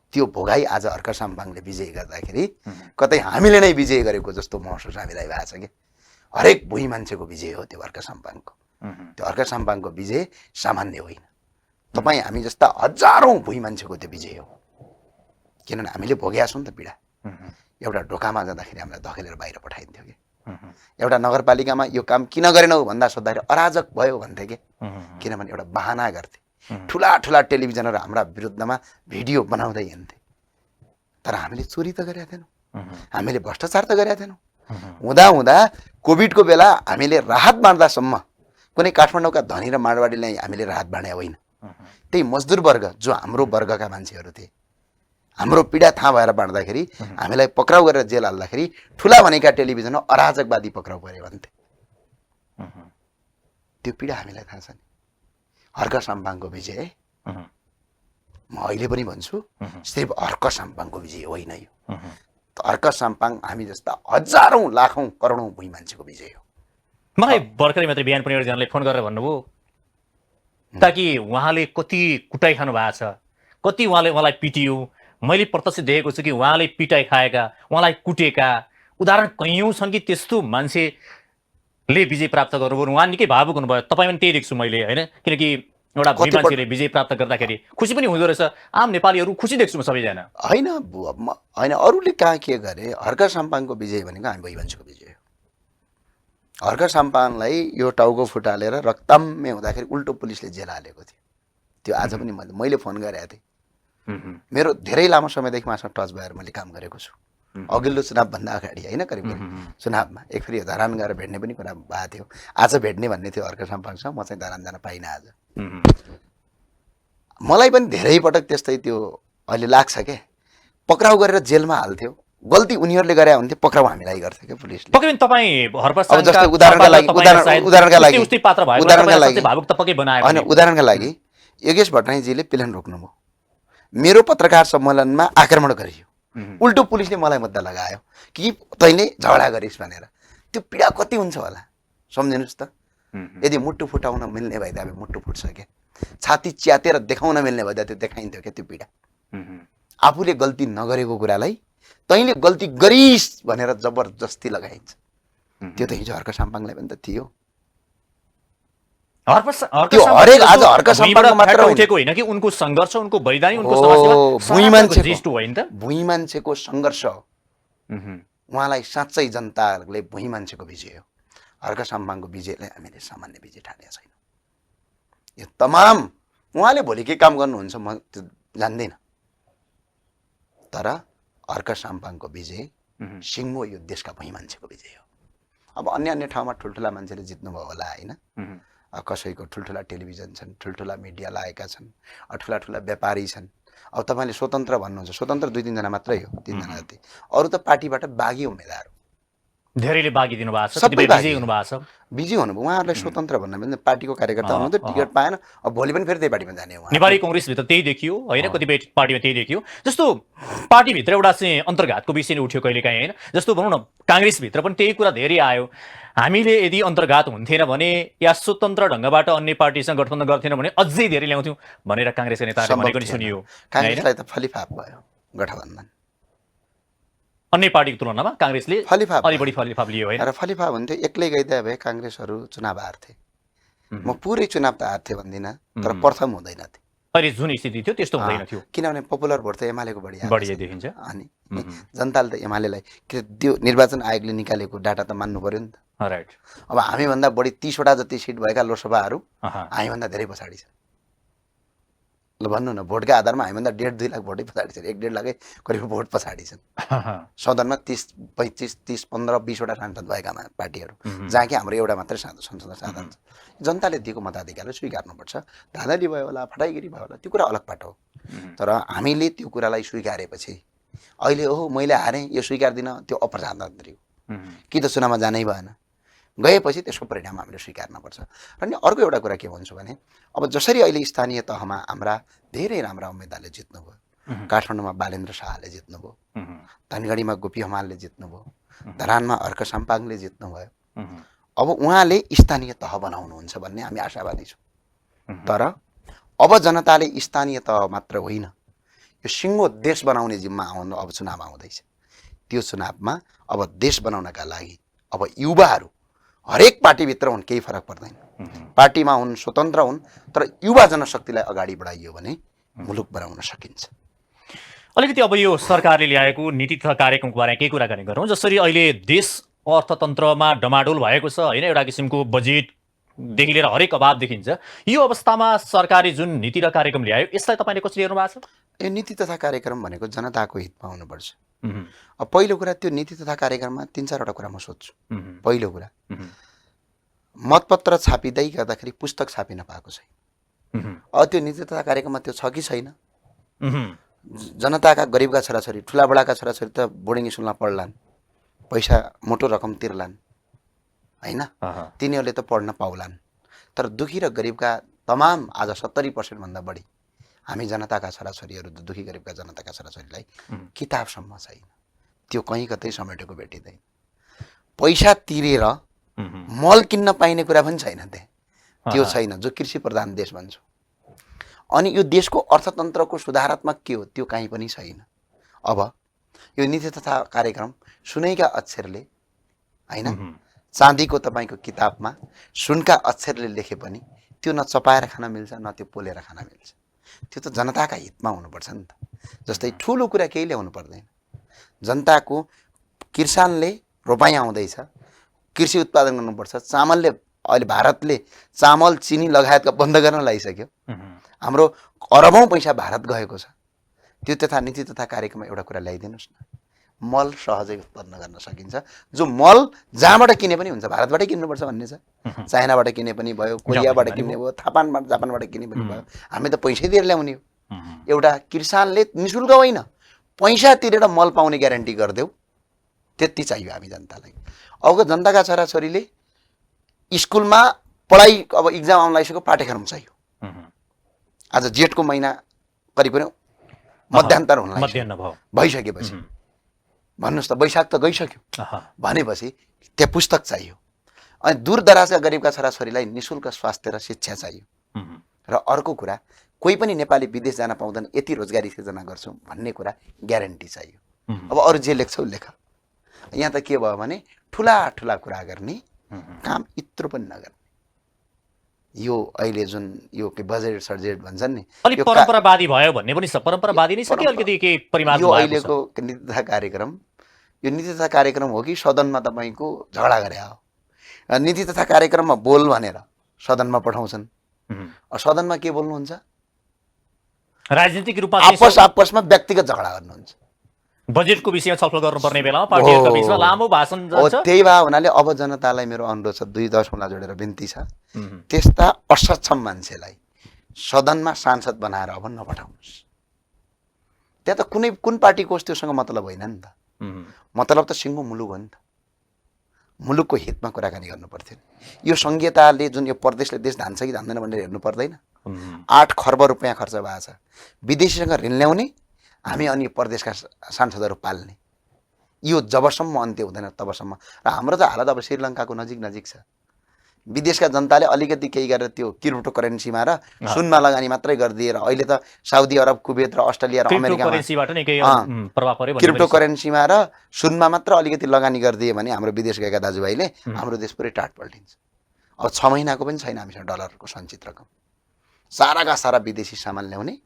त्यो भोगाई आज हर्क साम्पाङले विजय गर्दाखेरि कतै हामीले नै विजय गरेको जस्तो महसुस हामीलाई भएको छ कि। हरेक भुइँ मान्छेको विजय हो त्यो हर्क साम्पाङको। त्यो हर्क साम्पाङको विजय सामान्य होइन। तपाईँ हामी जस्ता हजारौँ भुइँ मान्छेको त्यो विजय हो। किनभने हामीले भोगेका छौँ नि त पीडा। एउटा ढोकामा जाँदाखेरि हामीलाई धकेलेर बाहिर पठाइन्थ्यो कि, एउटा नगरपालिकामा यो काम किन गरेनौ भन्दा सोद्धाखेरि अराजक भयो भन्थे कि, किनभने एउटा बहाना गर्थे। ठुला टेलिभिजनहरू हाम्रा विरुद्धमा भिडियो बनाउँदै हिँड्थे। तर हामीले चोरी त गरेका थिएनौँ, हामीले भ्रष्टाचार त गरेका थिएनौँ। हुँदा कोभिडको बेला हामीले राहत बाँड्दासम्म कुनै काठमाडौँका धनी र माडवाडीलाई हामीले राहत बाँडे होइन। त्यही मजदुर वर्ग जो हाम्रो वर्गका मान्छेहरू थिए, हाम्रो पीडा थाहा भएर बाँड्दाखेरि हामीलाई पक्राउ गरेर जेल हाल्दाखेरि ठुला भनेका टेलिभिजनमा अराजकवादी पक्राउ गरे भन्थे। त्यो पीडा हामीलाई थाहा छ नि। हर्क साम्पाङको विजय म अहिले पनि भन्छु, सिर्फ हर्क साम्पाङको विजय होइन यो। हर्क साम्पाङ हामी जस्ता हजारौँ लाखौँ करोडौँ भुइँ मान्छेको विजय हो। मलाई भर्खरै मात्रै बिहान पनि एकजनाले फोन गरेर भन्नुभयो ताकि उहाँले कति कुटाइ खानु भएको छ, कति उहाँले मलाई पिटियो। मैले प्रत्यक्ष देखेको छु कि उहाँले पिटाइ खाएका, उहाँलाई कुटेका उदाहरण कैयौँ छन् कि त्यस्तो मान्छेले विजय प्राप्त गर्नुभयो। उहाँ निकै भावुक हुनुभयो। तपाईँ पनि त्यही देख्छु मैले, होइन? किनकि एउटा भुइँ मान्छेले विजय प्राप्त गर्दाखेरि खुसी पनि हुँदो रहेछ। आम नेपालीहरू खुसी देख्छु म सबैजना। होइन अरूले कहाँ के गरे, हर्क साम्पाङको विजय भनेको हामी भुइँ मान्छेको विजय हो। हर्क साम्पाङलाई यो टाउको फुटालेर रक्तम्य हुँदाखेरि उल्टो पुलिसले जेल हालेको थियो। त्यो आज पनि मैले फोन गरेको थिएँ। मेरो धेरै लामो समयदेखि उहाँसँग टच भएर मैले काम गरेको छु। अघिल्लो चुनावभन्दा अगाडि होइन, करिब चुनावमा एकफेरि धरान गएर भेट्ने पनि कुरा भएको थियो। आज भेट्ने भन्ने थियो हर्क साम्पाङसँग, म चाहिँ धरान जान पाइनँ आज। मलाई पनि धेरै पटक त्यस्तै त्यो अहिले लाग्छ के पक्राउ गरेर जेलमा हाल्थ्यो गल्ती उनीहरूले गरे हुन्थ्यो पक्राउ हामीलाई गर्थ्यो के पुलिसले पक्कै पनि तपाईँ अब जस्तो उदाहरणका लागि होइन उदाहरणका लागि योगेश भट्टराईजीले प्लेन रोक्नुभयो मेरो पत्रकार सम्मेलनमा आक्रमण गरियो उल्टो पुलिसले मलाई मुद्दा लगायो कि तैँले झगडा गरिस् भनेर त्यो पीडा कति हुन्छ होला सम्झिनुहोस् त यदि मुट्टु फुटाउन मिल्ने भए त अब मुट्टु फुट्छ क्या छाती च्यातेर देखाउन मिल्ने भए त त्यो देखाइन्थ्यो क्या त्यो पीडा आफूले गल्ती नगरेको कुरालाई तैँले गल्ती गरिस् भनेर जबरजस्ती लगाइन्छ त्यो त हिजो हर्क साम्पाङलाई पनि त थियो त्यो हरेक आज हर्क साम्पाङको मात्र उठेको होइन कि उनको सङ्घर्ष उनको बलिदानी उनको समाजसेवा भुइँ मान्छेको सङ्घर्ष उहाँलाई साँच्चै जनताले भुइँ मान्छेको विजय हो हर्क साम्पाङको विजयलाई हामीले सामान्य विजय ठानेका छैनौँ यो तमाम उहाँले भोलि के काम गर्नुहुन्छ म त्यो जान्दिनँ तर हर्क साम्पाङको विजय सिङ्गो यो देशका भुइँ मान्छेको विजय हो अब अन्य अन्य ठाउँमा ठुल्ठुला मान्छेले जित्नुभयो होला होइन कसैको ठुल्ठुला टेलिभिजन छन् ठुल्ठुला मिडिया लागेका छन् ठुला ठुला व्यापारी छन् अब तपाईँले स्वतन्त्र भन्नुहुन्छ स्वतन्त्र 2-3 जना मात्रै हो 3 जना जति अरू त पार्टीबाट बागी उम्मेदवार धेरैले बागी दिनु भएको छ विजयी हुनु भएको छ बिजी हुनुभयो उहाँहरूलाई स्वतन्त्र भन्दा पनि पार्टीको कार्यकर्ता हुनु त टिकट पाएन अब भोलि पनि फेरि त्यही पार्टीमा जाने हो नेपाली कङ्ग्रेसभित्र त्यही देखियो होइन कतिपय पार्टीमा त्यही देखियो जस्तो पार्टीभित्र एउटा चाहिँ अन्तर्घातको विषय उठ्यो कहिलेकाहीँ होइन जस्तो भनौँ न काङ्ग्रेसभित्र पनि त्यही कुरा धेरै आयो हामीले यदि अन्तर्घात हुन्थेन भने या स्वतन्त्र ढङ्गबाट अन्य पार्टीसँग गठबन्धन गर्थेन भने अझै धेरै ल्याउँथ्यौँ भनेर काङ्ग्रेसका नेताहरूले भनेको नि सुनियो काङ्ग्रेसलाई त फलिफाप भयो गठबन्धन अन्य पार्टीको तुलनामा काङ्ग्रेसले अलि बढी फलिफाप लियो होइन र फलिफाप हुन्थ्यो एक्लै गइदिए भए काङ्ग्रेसहरू चुनाव हार्थे म पुरै चुनाव त हार्थे भन्दिनँ तर प्रथम हुँदैनथे अहिले जुन स्थिति थियो त्यस्तो हुँदैन थियो किनभने पपुलर भोट त एमालेको बढी देखिन्छ अनि जनताले त एमालेलाई त्यो निर्वाचन आयोगले निकालेको डाटा त मान्नु पर्यो नि त राइट अब हामीभन्दा बढी 30 वटा जति सिट भएका लोकसभाहरू हामीभन्दा धेरै पछाडि छन् ल भन्नु न भोटका आधारमा हामीभन्दा 1.5-2 लाख भोटै पछाडि छन् 1-1.5 लाखै करिब भोट पछाडि छन् सदनमा 30-35-30-15-20 वटा सांसद भएका पार्टीहरू जहाँ कि हाम्रो एउटा मात्रै संसद साधन छ जनताले दिएको मताधिकारलाई स्वीकार्नुपर्छ धाँधली भयो होला फटाइगिरी भयो होला त्यो कुरा अलग पाटो हो तर हामीले त्यो कुरालाई स्वीकारेपछि अहिले ओहो मैले हारेँ यो स्वीकार्दिनँ त्यो अप्रजातन्त्री हो कि त चुनावमा जानै भएन गएपछि त्यसको परिणाम हामीले स्वीकार्नुपर्छ र नि अर्को एउटा कुरा के भन्छु भने अब जसरी अहिले स्थानीय तहमा हाम्रा धेरै राम्रा उम्मेदवारले जित्नुभयो काठमाडौँमा बालेन्द्र शाहले जित्नुभयो धनगढीमा गोपी हमालले जित्नुभयो धरानमा हर्क साम्पाङले जित्नुभयो अब उहाँले स्थानीय तह बनाउनुहुन्छ भन्ने हामी आशावादी छौँ तर अब जनताले स्थानीय तह मात्र होइन यो सिङ्गो देश बनाउने जिम्मा आउनु अब चुनाव आउँदैछ त्यो चुनावमा अब देश बनाउनका लागि अब युवाहरू हरेक पार्टीभित्र हुन् केही फरक पर्दैन पार्टीमा हुन् स्वतन्त्र हुन् तर युवा जनशक्तिलाई अगाडि बढाइयो भने मुलुक बनाउन सकिन्छ अलिकति अब यो सरकारले ल्याएको नीति तथा कार्यक्रमको बारेमा केही कुरा गर्ने गरौँ जसरी अहिले देश अर्थतन्त्रमा डमाडोल भएको छ होइन एउटा किसिमको बजेटदेखि लिएर हरेक अभाव देखिन्छ यो अवस्थामा सरकारले जुन नीति र कार्यक्रम ल्यायो यसलाई तपाईँले कसरी हेर्नु भएको छ यो नीति तथा कार्यक्रम भनेको जनताको हितमा हुनुपर्छ अब पहिलो कुरा त्यो नीति तथा कार्यक्रममा 3-4 वटा कुरा म सोध्छु पहिलो कुरा मतपत्र छापिँदै गर्दाखेरि पुस्तक छापिन पाएको छैन अब त्यो नीति तथा कार्यक्रममा त्यो छ कि छैन जनताका गरिबका छोराछोरी ठुला बडाका छोराछोरी त बोर्डिङ स्कुलमा पढ्लान् पैसा मोटो रकम तिर्लान् होइन तिनीहरूले त पढ्न पाउलान् तर दुखी र गरिबका तमाम आज 70% भन्दा बढी हामी जनताका छोराछोरीहरू दुखी गरिबका जनताका छोराछोरीलाई किताबसम्म छैन त्यो कहीँ कतै समेटेको भेटिँदैन पैसा तिरेर मल किन्न पाइने कुरा पनि छैन त्यहाँ त्यो छैन जो कृषि प्रधान देश भन्छौँ अनि यो देशको अर्थतन्त्रको सुधारात्मक के हो त्यो कहीँ पनि छैन अब यो नीति तथा कार्यक्रम सुनैका अक्षरले हैन चाँदीको तपाईको किताबमा सुनका अक्षरले लेखे पनि त्यो न चपाएर खान मिल्छ न त्यो पोलेर खान मिल्छ त्यो त जनताका हितमा हुनुपर्छ नि त जस्तै ठुलो कुरा केही ल्याउनु पर्दैन जनताको किसानले रोपाइँ आउँदैछ कृषि उत्पादन गर्नुपर्छ चामलले अहिले भारतले चामल चिनी लगायतका बन्द गर्न लागिसक्यो हाम्रो अरबौं पैसा भारत गएको छ त्यो तथा नीति तथा कार्यक्रममा एउटा कुरा ल्याइदिनुस् न मल सहजै उत्पन्न गर्न सकिन्छ। जो मल जहाँबाट किने पनि हुन्छ, भारतबाटै किन्नुपर्छ भन्ने छ, चाइनाबाट किने पनि भयो, कोरियाबाट किन्ने भयो, जापानबाट किने पनि भयो, हामी त पैसै दिएर ल्याउने हो। एउटा किसानले निशुल्क होइन पैसा तिरेर मल पाउने ग्यारेन्टी गरिदेऊ, त्यति चाहियो हामी जनतालाई। अबको जनताका छोराछोरीले स्कुलमा पढाइ अब इक्जाम आउन लागिसक्यो, पाठ्यक्रम चाहियो। आज जेठको महिना करिब करिब मध्यान्तर हुन भइसकेपछि भन्नुहोस् त, वैशाख त गइसक्यो भनेपछि त्यहाँ पुस्तक चाहियो। अनि दूर दराजका गरिबका छोराछोरीलाई निशुल्क स्वास्थ्य र शिक्षा चाहियो। र अर्को कुरा, कोही पनि नेपाली विदेश जान पाउँदैन, यति रोजगारी सिर्जना गर्छौँ भन्ने कुरा ग्यारेन्टी चाहियो। अब अरू जे लेख्छौ लेख, यहाँ त के भयो भने ठुला ठुला कुरा गर्ने, काम यत्रो पनि नगर्ने। यो अहिले जुन यो के बजेट सर्जेट भन्छन् नि, अलिक परम्परावादी भयो भन्ने पनि छ। परम्परावादी नै छ कि अलिकति के परिमार्जन यो अहिलेको नीति तथा कार्यक्रम, यो नीति तथा कार्यक्रम हो कि सदनमा तपाईँको झगडा गरे हो। नीति तथा कार्यक्रममा बोल भनेर सदनमा पठाउँछन्, सदनमा के बोल्नुहुन्छ? राजनीतिक रूपमा आपसमा व्यक्तिगत झगडा गर्नुहुन्छ। बजेटको विषयमा छलफल गर्नुपर्ने बेलामा पार्टीहरूका बीचमा लामो भाषण जान्छ। त्यही भए हुनाले अब जनतालाई मेरो अनुरोध छ, 2 दशमलव जोडेर बिन्ती छ, त्यस्ता असक्षम मान्छेलाई सदनमा सांसद बनाएर अब नपठाउनुहोस्। त्यहाँ त कुन पार्टीको त्योसँग मतलब होइन नि त। मतलब त सिङ्गो मुलुक हो नि त, मुलुकको हितमा कुराकानी गर्नु पर्थ्यो। यो संघीयताले जुन यो प्रदेशले देश धान्छ कि धान्दैन भनेर हेर्नु पर्दैन। 8 खर्ब रुपियाँ खर्च भएको छ, विदेशीसँग ऋण ल्याउने, हामी अनि प्रदेशका सांसदहरू पाल्ने। यो जबसम्म अन्त्य हुँदैन तबसम्म। र हाम्रो त हालत अब श्रीलङ्काको नजिक छ। विदेशका जनताले अलिकति केही गरेर त्यो क्रिप्टो करेन्सीमा र सुनमा लगानी मात्रै गरिदिएर अहिले त साउदी अरब, कुवेत र अस्ट्रेलिया र अमेरिकामा क्रिप्टो करेन्सीमा र सुनमा मात्र अलिकति लगानी गरिदिए भने हाम्रो विदेश गएका दाजुभाइले हाम्रो देश पुरै टाट पल्टिन्छ। अब 6 महिनाको पनि छैन हामीसँग डलरको सञ्चित रकम। साराका सारा विदेशी सामान ल्याउने,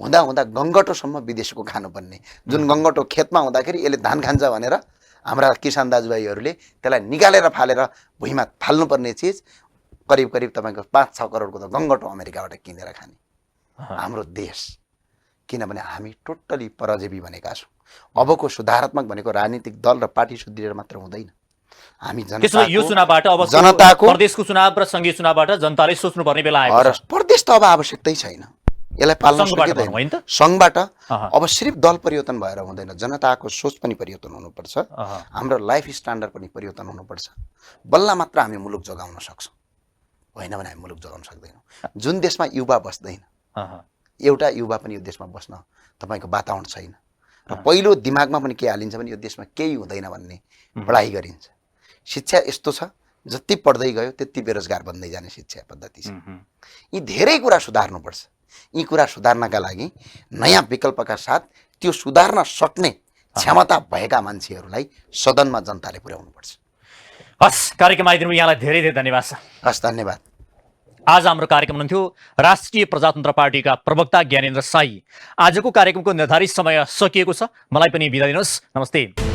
हुँदा गङ्गटोसम्म विदेशको खानुपर्ने। जुन गङ्गटो खेतमा हुँदाखेरि यसले धान खान्छ भनेर हाम्रा किसान दाजुभाइहरूले त्यसलाई निकालेर फालेर भुइँमा फाल्नुपर्ने चिज करिब तपाईँको 5-6 करोडको त गङ्गटो अमेरिकाबाट किनेर खाने हाम्रो देश। किनभने हामी टोटली परजीवी बनेका छौँ। अबको सुधारात्मक भनेको राजनीतिक दल र पार्टी सुदृढ मात्र हुँदैन। हामी यो चुनावबाट अब जनताको प्रदेशको चुनाव र संघीय चुनावबाट जनताले सोच्नुपर्ने बेला आएको छ। प्रदेश त अब आवश्यकतै छैन, यसलाई पाल्न सकिँदैन। सङ्घबाट अब सिर्फ दल परिवर्तन भएर हुँदैन, जनताको सोच पनि परिवर्तन हुनुपर्छ, हाम्रो लाइफ स्ट्यान्डर्ड पनि परिवर्तन हुनुपर्छ। बल्ल मात्र हामी मुलुक जोगाउन सक्छौँ, होइन भने हामी मुलुक जोगाउन सक्दैनौँ। जुन देशमा युवा बस्दैन, एउटा युवा पनि यो देशमा बस्न तपाईँको वातावरण छैन। र पहिलो दिमागमा पनि के हालिन्छ भने यो देशमा केही हुँदैन भन्ने पढाइ गरिन्छ। शिक्षा यस्तो छ, जति पढ्दै गयो त्यति बेरोजगार बन्दै जाने शिक्षा पद्धति छ। यी धेरै कुरा सुधार्नुपर्छ। यी कुरा सुधार्नका लागि नयाँ विकल्पका साथ त्यो सुधार्न सक्ने क्षमता भएका मान्छेहरूलाई सदनमा जनताले पुर्याउनुपर्छ। हस्, कार्यक्रम आइदिनु यहाँलाई धेरै धेरै धन्यवाद छ। हस्, धन्यवाद। आज हाम्रो कार्यक्रम हुनुहुन्थ्यो राष्ट्रिय प्रजातन्त्र पार्टीका प्रवक्ता ज्ञानेन्द्र साई। आजको कार्यक्रमको निर्धारित समय सकिएको छ, मलाई पनि बिदा दिनुहोस्। नमस्ते।